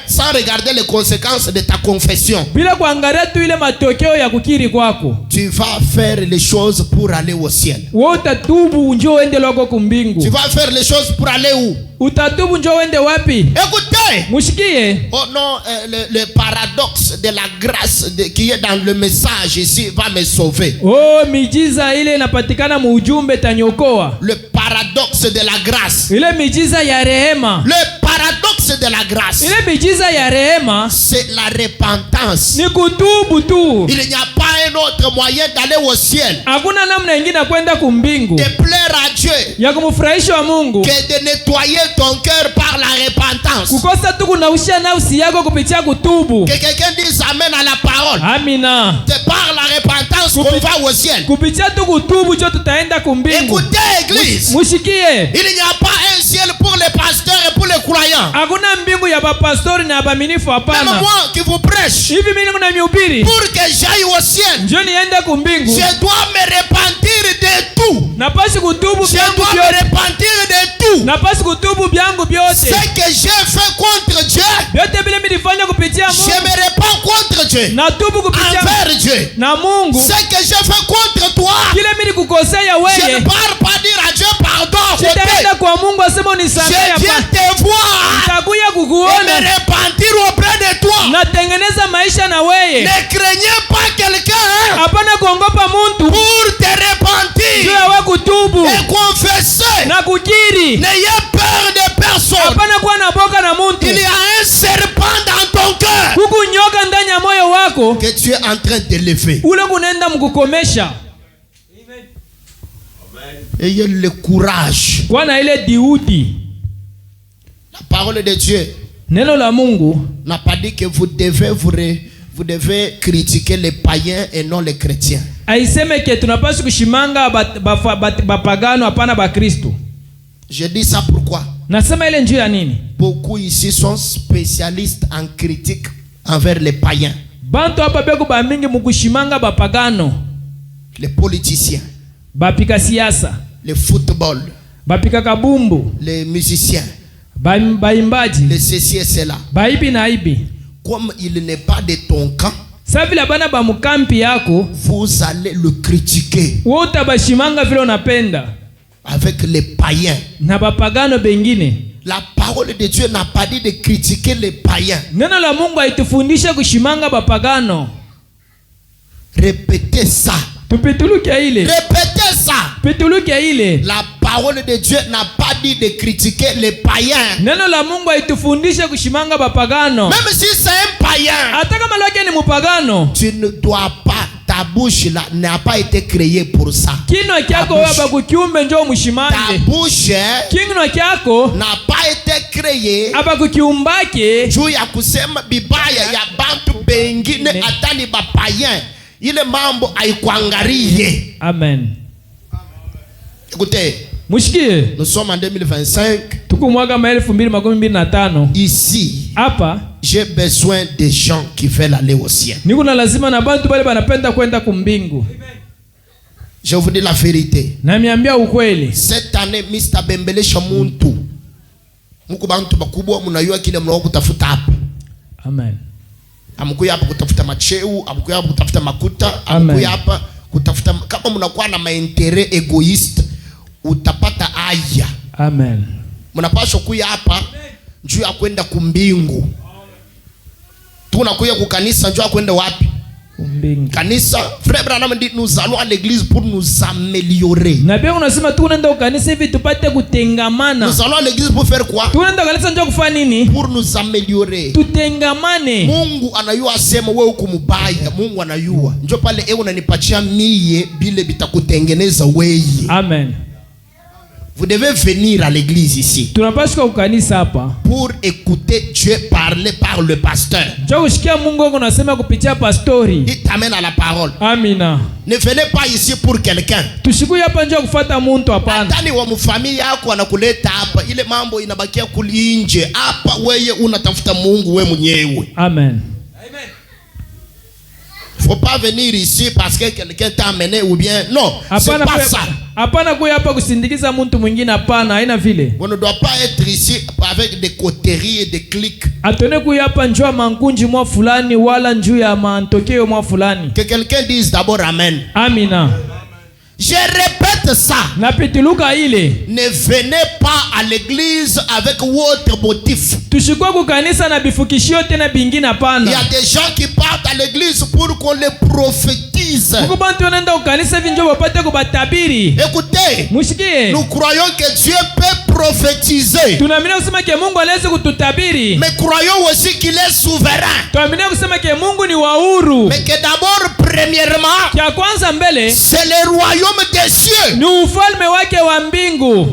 Sans regarder les conséquences de ta confession. Bila kuangalia tu ile matokeo ya kukiri kwako. Tu vas faire les choses pour aller au ciel. Wewe utatubu njoo uende loko kumbingu. Tu vas faire les choses pour aller où? Utatubu njoo uende wapi? Écoutez. Mushikie. Oh non, le paradoxe de la grâce qui est dans le message ici va me sauver. Oh, mijiza ile inapatikana mu ujumbe tanyokoa. Le paradoxe de la grâce. Ile mijiza ya rehema. Le paradoxe de la grâce. Ile mijiza ya rehema, c'est la repentance. ni kutubu tu. Il n'y a pas un autre moyen d'aller au ciel. Hakuna namna nyingine kwenda kumbingu. De plaire à Dieu. Ya kumfurahisha Mungu. Que de nettoyer ton cœur par la repentance. Kukosa tu kunausha nafsi yako kupitia kutubu. Que quelqu'un dise amen à la parole. Amina. C'est par la repentance qu'on va au ciel. Kupitia tu kutubu jo tutaenda kumbingu. Écoutez église. Mushikie. Il n'y a pas un ciel pour les pasteurs et pour les croyants. Hakuna mbingu ya bapastori na baaminifu hapana. Même moi qui vous prêche. Hivi mimi niko na mihubiri. Pour que j'aille au ciel. Njoo niende kumbingu. Je dois me repentir de tout. Napasi kutubu Je vyangu dois me vyote. repentir de tout. Napasi kutubu vyangu vyote. Ce que j'ai fait contre Dieu. Vyote vile nilifanya kupitia Mungu. Je me repens contre Dieu. Natubu kupitia envers Dieu. na Mungu. Ce que j'ai fait contre toi. Kile mimi nikukosea Je wewe. ne parle pas dire à Dieu pardon. Sitaenda kwa Mungu asema unisamehe Je viens hapa. te voir. Nitakuja Et me kukuona. repentir auprès de toi. Natengeneza maisha na wewe. Ne craignez pas quelqu'un Hapana kuongopa mtu. pour te repentir Juu ya kutubu et confesser. na kukiri. N'ayez peur de personne. Hapana kuwa na boka na mtu. Il y a un serpent dans ton cœur Huku nyoka ndani ya moyo wako. que tu es en train de lever. Ule kunaenda mkukomesha. Ayez le courage. Kwa na ile diudi. La parole de Dieu Neno la Mungu n'a pas dit que vous devez critiquer les païens et non les chrétiens. aiseme ke tunapaswa kushimanga bapagano hapana bakristo. Je dis ça pourquoi? Nasema ile njia ya nini? Beaucoup ici sont spécialistes en critique envers les païens. Bantu hapa beko ba mingi mukushimanga bapagano. Les politiciens, Bapika siasa, le football, bapika kabumbu, les musiciens, baimbaji, les ceci et cela. baibi na ibi. Comme il n'est pas de ton camp, Sa vile bana ba mukampi yako, vous allez le critiquer wote bashimanga vile unapenda avec les païens. na bapagano bengine. La parole de Dieu n'a pas dit de critiquer les païens. Neno la Mungu haitufundisha kushimanga bapagano. Répétez ça. Tupituluke ile. Répétez ça. Pituluke ile. La parole de Dieu n'a pas dit de critiquer les païens. Neno la Mungu haitufundisha kushimanga bapagano. Même si c'est un païen, Hata kama loke ni mupagano. tu ne dois pas, ta bouche là n'a pas été créée pour ça. Kinwa kyako wewe abakukiumbe njoo Ta mushimange. bouche Kinwa kyako n'a pas été créée abakukiumbake juu ya kusema bibaya ya bantu bengine atani ba païen. Ile mambo haikuangalie. Amen. Écoutez, Mushikie. nous sommes en 2025. Tuko mwaka 2025. Ici, Hapa j'ai besoin des gens qui veulent aller au ciel. niko na lazima na bantu bale banapenda kwenda kumbingu. Je vous dis la vérité. Na miambia ukweli. Cette année Mr. Bembelesha muntu. Muko bantu bakubwa mnayua kile mnao kutafuta hapa. Amen. Amkuya hapa kutafuta macheu, amkuya hapa kutafuta makuta, Amen. amkuya hapa kutafuta, kama mnakuwa na maintérêt égoïste utapata aya. Amen. Mnapaswa kuya hapa juu ya kwenda kumbingu. Tunakuya kukanisa juu ya kwenda wapi? Kumbingu. Kanisa, frère Branham dit nous allons à l'église pour nous améliorer. Na pia unasema tunaenda kanisa hivi tupate kutengamana. Nous allons à l'église pour faire quoi? Tunaenda kanisa njoo kufanya nini? Pour nous améliorer. Tutengamane. Mungu anayua asema wewe uko mbaya. Mungu anayua. Njoo pale unanipatia mie bile bitakutengeneza wewe. Amen. Vous devez venir à l'église ici Tunapaswa kukanisa hapa pour écouter Dieu parler par le pasteur. njoo kusikia Mungu wako anasema kupitia pastori. Il t'amène à la parole. Amina. Ne venez pas ici pour quelqu'un. Tushikuye hapa njoo kufuata muntu hapana. Ndani wa mfamilia yako anakuleta hapa, ile mambo inabakia kulinje. Hapa wewe unatafuta Mungu wewe mwenyewe. Amen. Faut pas venir ici parce que quelqu'un t'a amené ou bien non, c'est pas ça. Hapana kuya hapa kusindikiza mtu mwingine, hapana, haina vile. On ne doit pas être ici avec des coteries et des clics. Atone kuya hapa njoo mankunji mwa fulani wala njoo ya mantokeo mwa fulani. Que quelqu'un dise d'abord amen. Amina. Je répète ça. Napitiluka ile. Ne venez pas à l'église avec votre motif. Tushikwa kukanisa na bifukishio tena bingine hapana. Il y a des gens qui partent à l'église pour qu'on les prophétise. Kubantu wanaenda kukanisa hivi njoo wapate kubatabiri. Écoutez, Mushikie. nous croyons que Dieu peut prophétiser. Tunaamini kusema ke Mungu anaweza kututabiri. Mais croyons aussi qu'il est souverain. Tunaamini kusema ke Mungu ni wa huru. Mais que d'abord, premièrement, Kia kwanza mbele, c'est le royaume des cieux. ni ufalme wake wa mbingu.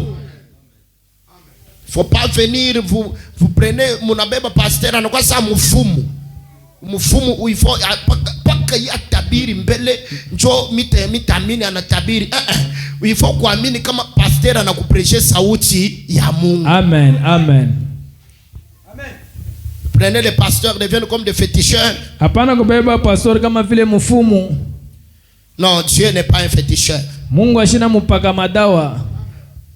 Faut pas venir vous prenez munabeba pasteur anakuwa saa mfumu où il faut paka ya tabiri mbele njoo mitamini anatabiri il faut kuamini kama pasteur anakuprêcher sauti ya Mungu. Amen, amen. Prenez les pasteurs deviennent comme des féticheurs. Hapana kubeba pastor kama vile mfumu. Non, Dieu n'est pas un féticheur. Mungu ashina mpaka madawa.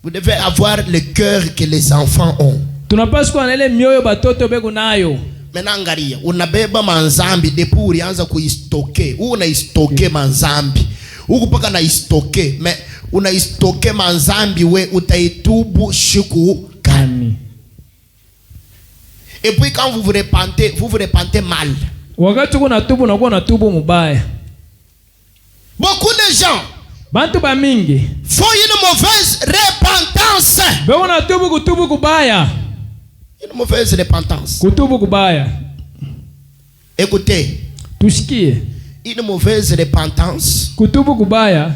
Vous devez avoir le cœur que les enfants ont. Tunapaswa kuwa na ile mioyo batoto bego nayo. Maintenant angalia, unabeba manzambi depuis ulianza kuistoke. Unaistoke manzambi. Huko paka na istoke, mais unaistoke manzambi we utaitubu siku gani? Et puis quand vous vous repentez mal. Wakati kuna tubu unakuwa unatubu mubaya. Beaucoup de gens bantu ba mingi font une mauvaise repentance. Bego unatubu kutubu kubaya. Une mauvaise repentance. Kutubu kubaya. Écoutez. Tushikie. Une mauvaise repentance. Kutubu kubaya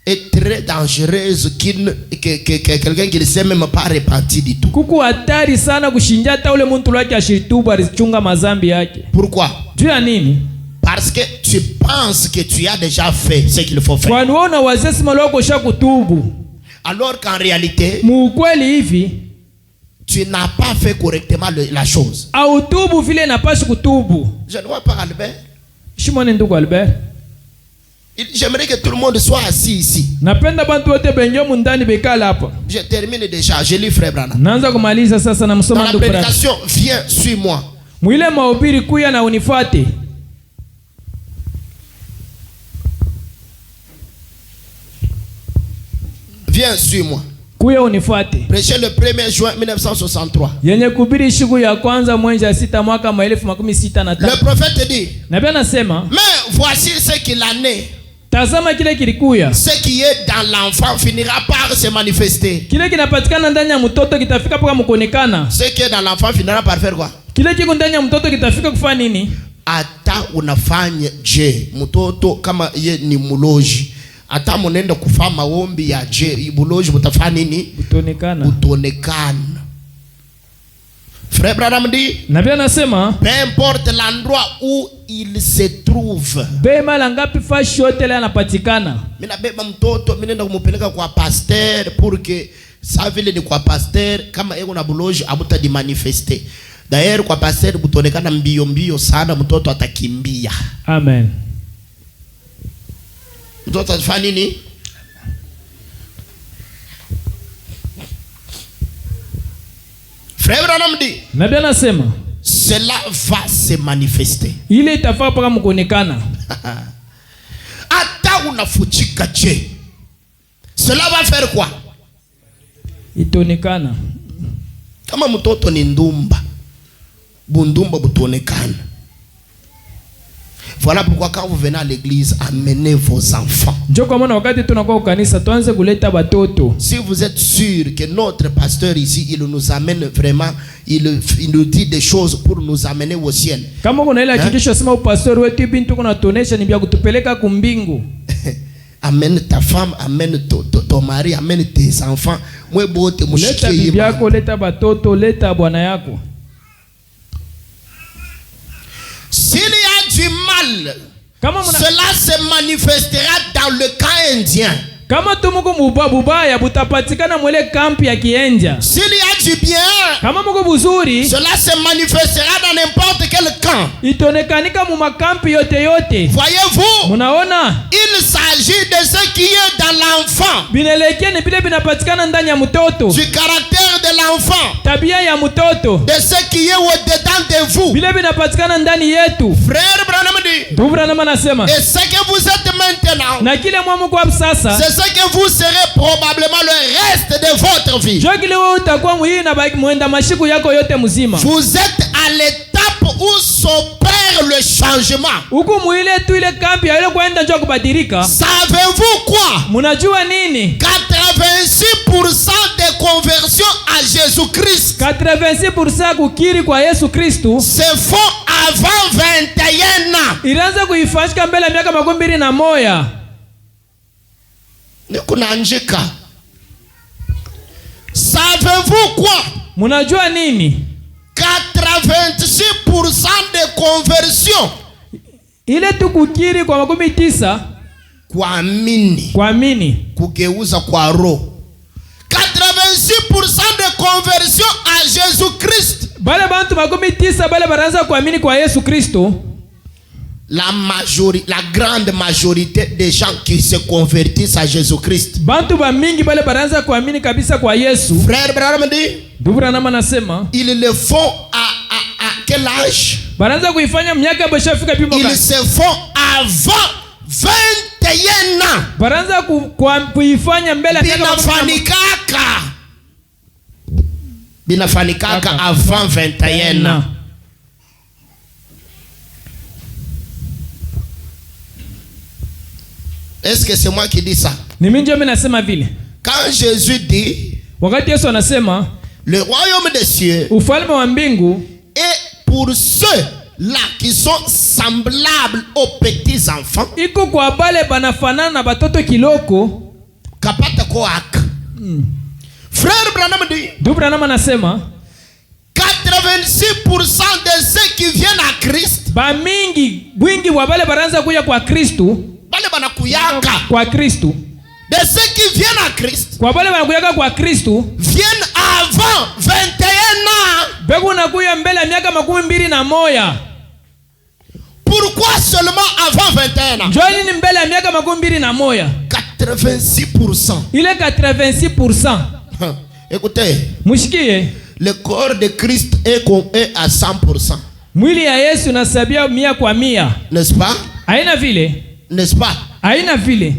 est très dangereuse que quelqu'un qui ne s'est même pas repenti du tout. Kuku hatari sana kushinja hata ule mtu wake ashitubu alichunga mazambi yake. Pourquoi? Juu ya nini? Parce que tu penses que tu as déjà fait ce qu'il faut faire. Kwa unaona wazesi maloko sha kutubu. Alors qu'en réalité, mukweli hivi tu n'as pas fait correctement la chose. Au tubu vile napaswa kutubu. Je ne vois pas Albert. Shimoni ndugu Albert. J'aimerais que tout le monde soit assis ici. Napenda bantu wote benyo mundani bekala hapa. Je termine déjà, je lis Frère Branham. Naanza kumaliza sasa na msoma ndugu. Dans la prédication, viens, suis-moi. Mwile mahubiri kuya na unifuate. Viens, suis-moi. Kuya unifuate. Prêcher le 1er juin 1963. Yenye kubiri siku ya kwanza mwezi wa 6 mwaka 1965. Le prophète dit. Nabii anasema, mais voici ce qu'il en est. Tazama kile kilikuya. Ce qui est dans l'enfant finira par se manifester. Kile kinapatikana ndani ya mtoto kitafika mpaka mkuonekana. Ce qui est dans l'enfant finira par faire quoi? Kile kiko ndani ya mtoto kitafika kufanya nini? Ata unafanya je mtoto kama ye ni muloji. Ata munenda kufanya maombi ya je muloji mutafanya nini? Utonekana. Frère Branham dit, Nabii anasema, peu importe l'endroit où il se trouve. Bema la ngapi fashi yote ile anapatikana. Mimi nabeba mtoto, mimi nenda kumpeleka kwa pasteur pour que ça vile ni kwa pasteur kama yeye una buloji abuta di manifester. D'ailleurs kwa pasteur butonekana mbio sana mtoto atakimbia. Amen. Mtoto atafanya nini? Frère Branham dit, Nabii anasema, cela va se manifester. Ile itafaa mpaka mkuonekana. Ata unafuchika je. Cela va faire quoi? Itaonekana. Kama mtoto ni ndumba, bundumba butonekana. Voilà pourquoi quand vous venez à l'église, amenez vos enfants. Njoo kwa maana wakati tunakuwa kanisa tuanze kuleta batoto. Si vous êtes sûr que notre pasteur ici, il nous amène vraiment, il nous dit des choses pour nous amener au ciel. Kama kuna ile hakikisho sema pastor wetu bintu kuna tuonesha ni bia kutupeleka kumbingu. Amène ta femme, amène ton mari, amène tes enfants. Mwe bote mushikie. Leta bibi yako, leta batoto, leta bwana yako. S'il y a du mal, cela se manifestera dans le camp indien. Kama tumuko mubaya butapatikana mwele kampi ya kienja. S'il y a du bien, Kama muko buzuri, cela se manifestera dans n'importe quel camp. itonekanika mu makampi yote. Voyez-vous, Munaona? il s'agit de ce qui est dans l'enfant, Binelekea ni vile binapatikana ndani ya mtoto. du caractère de l'enfant, Tabia ya mtoto. de ce qui est au-dedans de vous. Vile binapatikana ndani yetu. Frère Branham dit, Dubra nama nasema. et ce que vous êtes maintenant, Na kile mwamu kwa sasa. c'est ce que vous serez probablement le reste de votre vie. Jo kile wewe utakuwa muhii na muenda mashiku yako yote mzima. Vous êtes à l'étape où s'opère le changement. Huku muile tu ile kampi ya ile kwenda njoo kubadilika. Savez-vous quoi? Munajua nini? 86% des conversions à Jésus-Christ 86% kukiri kwa Yesu Kristu se font avant 21 ans. ilianza kuifanyika mbele ya miaka 21. Ni kunanjika. Savez-vous quoi? Munajua nini? 86% des conversions Ile tu kukiri kwa 9 kuamini kugeuza kwa roho. 86% de conversion à Jésus-Christ. bale bantu 9 bale baraanza kuamini kwa Yesu Kristo. La grande majorité des gens qui se convertissent à Jésus-Christ, Bantu ba mingi bale baraanza kuamini kabisa kwa Yesu. frère Branham dit, Dubra nama nasema ils le font à quel âge? baraanza kuifanya miaka bashafika pimo Ils gani? se font avant 21 ans. Baraanza kuifanya mbele ya miaka 21. Binafanikaka avant 21 ans. Est-ce que c'est moi qui dis ça? Ni mimi ndio nasema vile. Quand Jésus dit, Wakati Yesu anasema le royaume des cieux ufalme wa mbingu est pour ceux-là qui sont semblables aux petits enfants, iko kwa bale banafanana na batoto kiloko. kapata koak. Frère Branham dit, Dubra nama nasema 86% de ceux qui viennent à Christ, ba mingi wingi wa bale baraanza kuja kwa Kristu, bale banakuyaka, kwa Kristu, de ceux qui viennent à Christ, kwa bale banakuyaka kwa Kristu viennent avant 21 ans. beko nakuya mbele ya miaka 21. Pourquoi seulement avant 21 ans? Njoo nini mbele ya miaka 21? 86%. Ile 86%. Écoutez, Mushikie, le corps de Christ est à 100%. mwili ya Yesu nasabia 100%. N'est-ce pas? Haina vile. N'est-ce pas? Haina vile.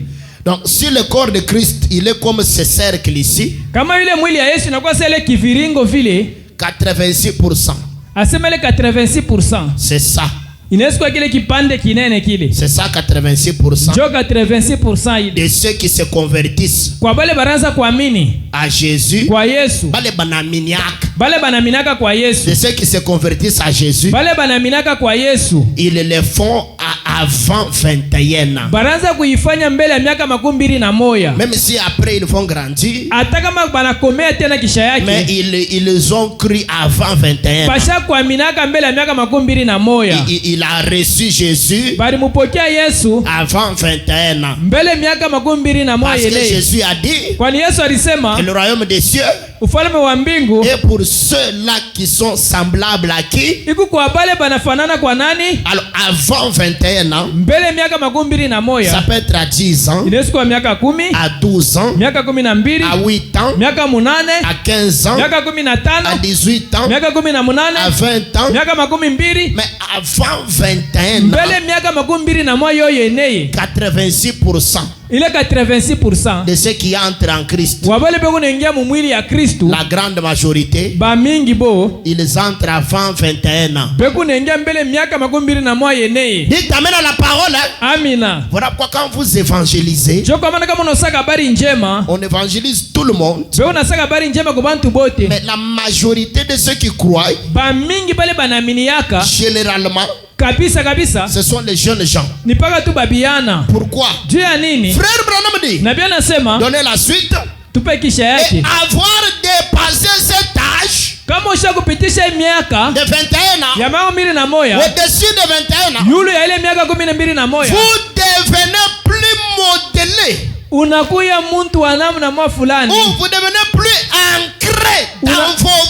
Donc, si le corps de Christ, il est comme ce cercle ici, Kama ile mwili ya Yesu inakuwa sele kiviringo vile, 86%. asema ile 86%. C'est ça. Inaweza kuwa kile kipande kinene kile. C'est ça, 86%. Njoo 86% ile. De ceux qui se convertissent Kwa bale baraanza kuamini à Jésus, kwa Yesu. bale banaminiaka. Bale banaminaka kwa Yesu. De ceux qui se convertissent à Jésus, Bale banaminaka kwa Yesu. ils le font avant 21 ans. Baraanza kuifanya mbele ya miaka 21. Même si après ils vont grandir, Hata kama banakomea tena kisha mais yake. ils ont cru avant 21 ans. Basha kuaminaka mbele ya miaka 21. Il a reçu Jésus Bali mupokea Yesu avant 21 ans. mbele miaka 21 Parce que ile. Jésus a dit Kwani Yesu alisema que le royaume des cieux ufalme wa mbingu est pour ceux-là qui sont semblables à qui? iko kwa bale banafanana kwa nani? Alors avant 21 ans, Mbele miaka 21. ça peut être à 10 ans, Inaweza kuwa miaka 10, à 12 ans, miaka 12, à 8 ans, miaka 8, à 15 ans, miaka à 15, 18 ans, miaka à 18, 20 ans, miaka 12. mais avant 21 ans, Mbele miaka 21 yoyo eneye 86% ile 86% de ceux qui entrent en Christ, wabale beko naingia mu mwili ya Kristu, la grande majorité, ba mingi bo ils entrent avant 21 ans. beko naingia mbele miaka 21 yeneye. Dites amen à la parole. Hein? Amina. Voilà pourquoi quand vous évangélisez, Jo kama kama unasaka habari njema, on évangélise tout le monde. beko unasaka habari njema kwa bantu bote. Mais la majorité de ceux qui croient, Ba mingi bale banaaminiaka généralement, kabisa ce sont les jeunes gens. ni paka tu babiana. Pourquoi? Juu ya nini? Frère Branham dit, Na bia nasema donnez la suite tupe kisha et yake. avoir dépassé cet âge Kama usha kupitisha hii miaka de 21 ans, ya 21, au-dessus de 21 ans, yule ya ile miaka 12, vous devenez plus modelé, unakuya muntu wa namna mwa fulani. ou vous devenez plus ancré dans vos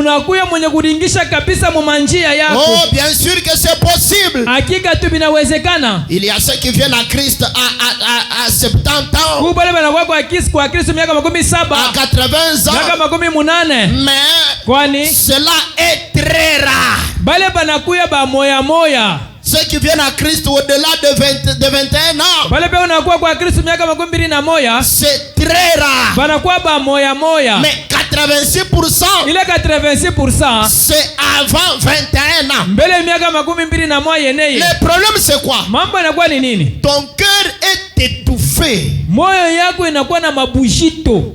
unakuya mwenye kuringisha kabisa mumanjia yako. Oh, bien sûr que c'est possible. Hakika tu binawezekana. Il y a ceux qui viennent à Christ à 70 ans. Kubale banakuwa kwa Kristo miaka 70, à 80 ans. miaka 80. Mais kwani cela est très rare. Bale banakuya ba moya. Ceux qui viennent à Christ au-delà de 21 ans. Bale pe unakuwa kwa Kristo miaka 21. C'est très rare. Banakuwa ba moya. Mais 86%. Ile 86% c'est avant 21 ans. Mbele miaka 21 yeneye. Le problème c'est quoi? Mambo yanakuwa ni nini? Ton cœur est étouffé. Moyo yako inakuwa na mabujito.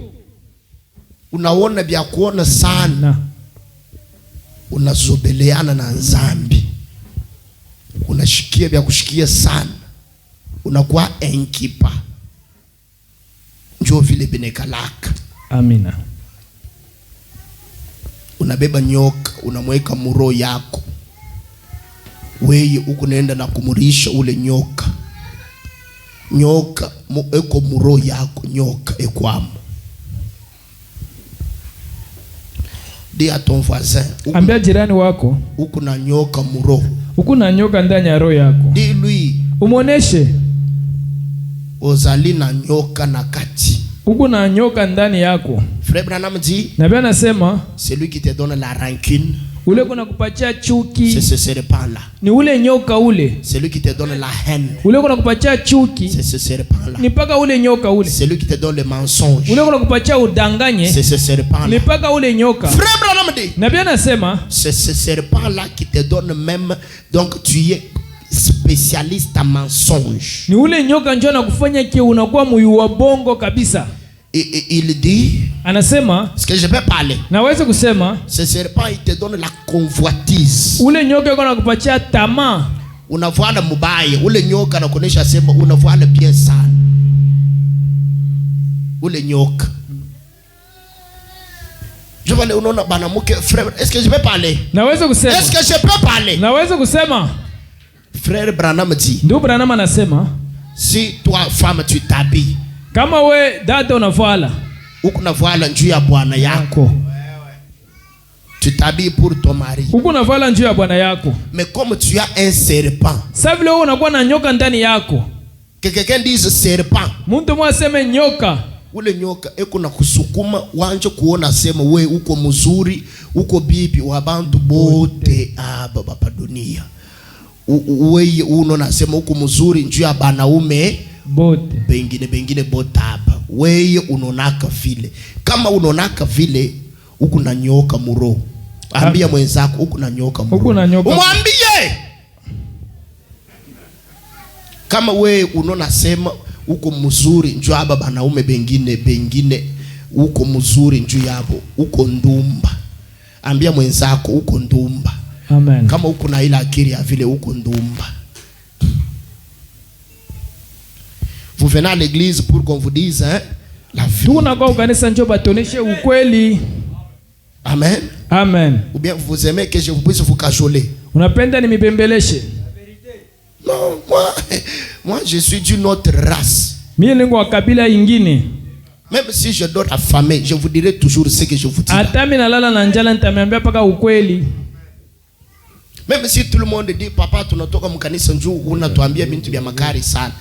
Unaona vya kuona sana. Unazobeleana na nzambi. Unashikia vya kushikia sana. Unakuwa enkipa. Njoo vile benekalaka. Amina. Unabeba nyoka, unamweka muro yako. Wewe uko nenda na kumurisha ule nyoka. Nyoka eko muro yako, nyoka ekwamo. Dis à ton voisin. Ambia jirani wako. Uko na nyoka muro. Uko na nyoka ndani ya roho yako. Dis lui. Umuoneshe. Ozali na nyoka na kati. Uko na nyoka ndani yako. Frère Branham dit. Nabii anasema. Celui qui te donne la rancune. Ule kuna kupatia chuki. C'est ce serpent là. Ni ule nyoka ule. Celui qui te donne la haine. Ule kuna kupatia chuki. C'est ce serpent là. Ni paka ule nyoka ule. Celui qui te donne le mensonge. Ule kuna kupatia udanganye. C'est ce serpent là. Ni paka ule nyoka. Frère Branham dit. Nabii anasema. C'est ce serpent là qui te donne même, donc tu es spécialiste en mensonge. Ni ule nyoka njoo anakufanya kile unakuwa muyu wa bongo kabisa. Et il dit, anasema, est-ce que je peux parler? Naweza kusema, ce serpent il te donne la convoitise. Ule nyoka yuko anakupatia tamaa. Unavuana mubaya, ule nyoka anakuonesha sema unavuana bien sana. Ule nyoka. Je vais aller unaona bana mke frère, est-ce que je peux parler? Naweza kusema. Est-ce que je peux parler? Naweza kusema. Frère Branham dit. Ndio Branham anasema, si toi femme tu t'habilles, kama we dada unavala, uko unavala njuu ya bwana yako. Tu t'habilles pour ton mari. Uko unavala njuu ya bwana yako. Mais comme tu as un serpent. Sasa vile wewe unakuwa na nyoka ndani yako. Quelqu'un dise serpent. Mtu mmoja aseme nyoka. Ule nyoka eko na kusukuma wanje kuona sema we uko mzuri, uko bibi wa bantu bote baba dunia. Wewe unaona sema uko mzuri njuu ya banaume bote. Bengine bote hapa. Wewe unonaka vile. Kama unonaka vile uko na nyoka muro. Ambia mwenzako uko na nyoka muro. Uko na nyoka. Umwambie. Kama wewe unona sema uko mzuri njoo hapa banaume bengine uko mzuri njoo yabo uko ndumba. Ambia mwenzako uko ndumba. Amen. Kama uko na ile akili ya vile uko ndumba. Vous venez à l'église pour qu'on vous dise la vie. Tunakuwa kanisa njoo batoneshe ukweli. Amen. Amen. Ou bien vous aimez que je vous puisse vous cajoler. Unapenda nimibembeleshe? Non, moi je suis d'une autre race. Mimi ni wa kabila ingine. Même si je dors affamé, je vous dirai toujours ce que je vous dis. Hata mimi nalala na njala nitamiambia paka ukweli. Même si tout le monde dit papa tunatoka mkanisa njoo unatuambia bintu vya makari sana.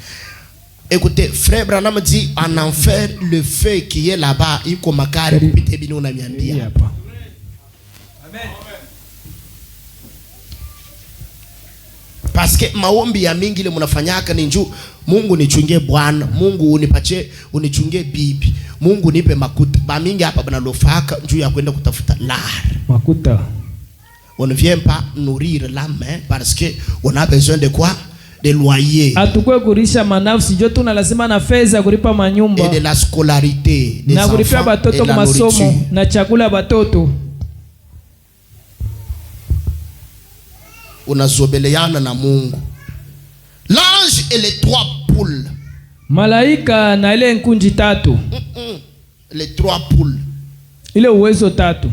Écoutez, frère Branham dit en enfer le feu qui est là-bas iko makari kupite bini unamiambia. Amen. Parce que maombi ya mingi ile mnafanyaka ni njoo Mungu nichungie bwana, Mungu unipache, unichungie bibi, Mungu nipe makuta. Ba mingi hapa banalofaka njoo ya kwenda kutafuta makuta. On ne vient pas nourrir l'âme parce que on a besoin de quoi? De loyer. Atukwe kurisha manafsi joto na lazima na fedha kulipa manyumba. Et de la scolarité des na enfants batoto et la masomo nourriture. Na chakula batoto. Unazobeleana na Mungu. L'ange et les 3 poules. Malaika na ile nkunji tatu. Les 3 poules. Ile uwezo tatu.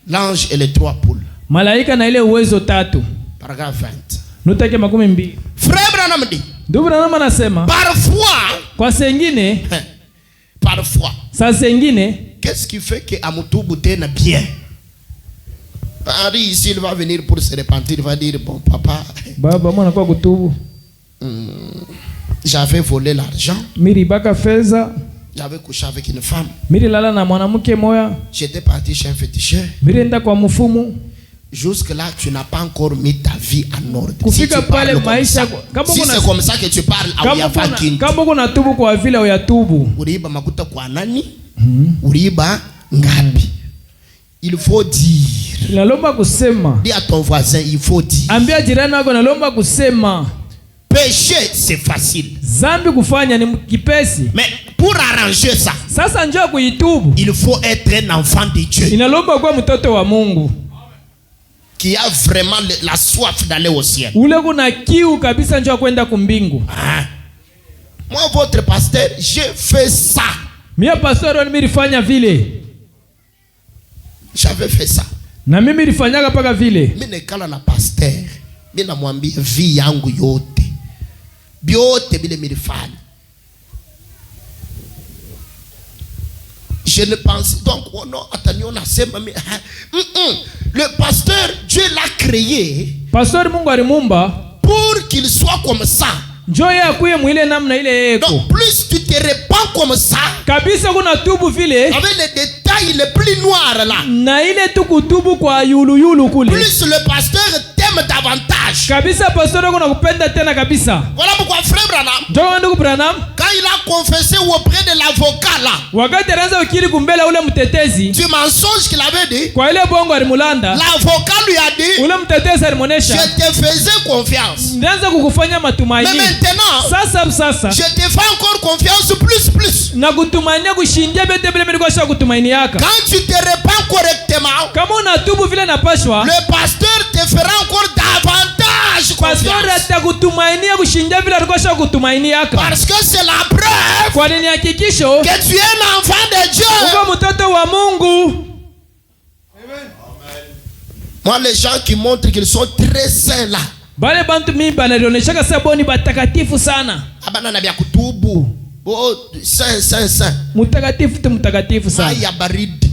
L'ange et les 3 poules. Malaika na ile uwezo tatu. Paragraphe 20. Nutake 12. Frère Branham dit. Ndugu Branham anasema. Parfois. Kwa sengine. Parfois. Sa sengine. Qu'est-ce qui fait que amutubu tena bien? Henri ici, il va venir pour se repentir. Il va dire, bon papa, baba mwana kwa kutubu, j'avais volé l'argent. miri baka feza, J'avais couché avec une femme. miri lala na mwanamke moya, J'étais parti chez un féticheur. miri enda kwa mfumu. Jusque là, tu n'as pas encore mis ta vie en ordre. Si Kufika tu parles pale comme maisha, ça, kama si kuna c'est comme ça que tu parles, kama kuna tubu kwa vile uyatubu. Uriba makuta kwa nani? Uriba ngapi? Il faut dire. Nalomba kusema. Dis à ton voisin, il faut dire. Ambia jirani wako nalomba kusema. Pécher, c'est facile. Zambi kufanya ni kipesi. Mais pour arranger ça, sasa njoo kuitubu, il faut être un enfant de Dieu. Inalomba kuwa mtoto wa Mungu. Qui a vraiment la soif d'aller au ciel. Ule kuna kiu kabisa njoo kwenda kumbingu. Moi, votre pasteur, j'ai fait ça. Mia pastor wani nilifanya vile. J'avais fait ça. Na mimi nilifanyaga paka vile. Mimi nekala na pasteur. Mimi namwambia vie yangu yote. Biote bile nilifanya. Je ne pense donc non ataniona sema le pasteur, Dieu l'a créé. Pastor Mungu alimumba pour qu'il soit comme ça. Njoo yeye akuye mwile namna ile yeko. Donc plus tu te répands comme ça, kabisa kuna tubu vile avec les détails les plus noirs là, na ile tu kutubu kwa yulu kule, plus le pasteur t'aime davantage. Kabisa pastor kuna kupenda tena kabisa. Voilà pourquoi frère Branham, Njoo ndugu Branham, quand il a confessé auprès de l'avocat là, wakati anaanza ukiri kumbele ule mtetezi, du mensonge qu'il avait dit, kwa ile bongo alimulanda, l'avocat lui a dit, ule mtetezi alimuonesha, je te faisais confiance. Ndanza kukufanya matumaini. Mais maintenant, sasa je te fais encore confiance plus. Na kutumainia kushindia bete vile mimi kwa kutumaini yaka. Quand tu te répands correctement, kama unatubu vile napashwa, le pasteur te fera encore davantage confiance. Pastor atakutumainia kushindia vile alikuwa kutumaini yaka. Parce que c'est la preuve kwa nini hakikisho que tu es un enfant de Dieu. uko mtoto wa Mungu. Amen. Moi, les gens qui montrent qu'ils sont très saints là, bale bantu mimi banalioneshaka saboni batakatifu sana, abana na bya kutubu, oh saint mutakatifu tu mutakatifu sana, ya baridi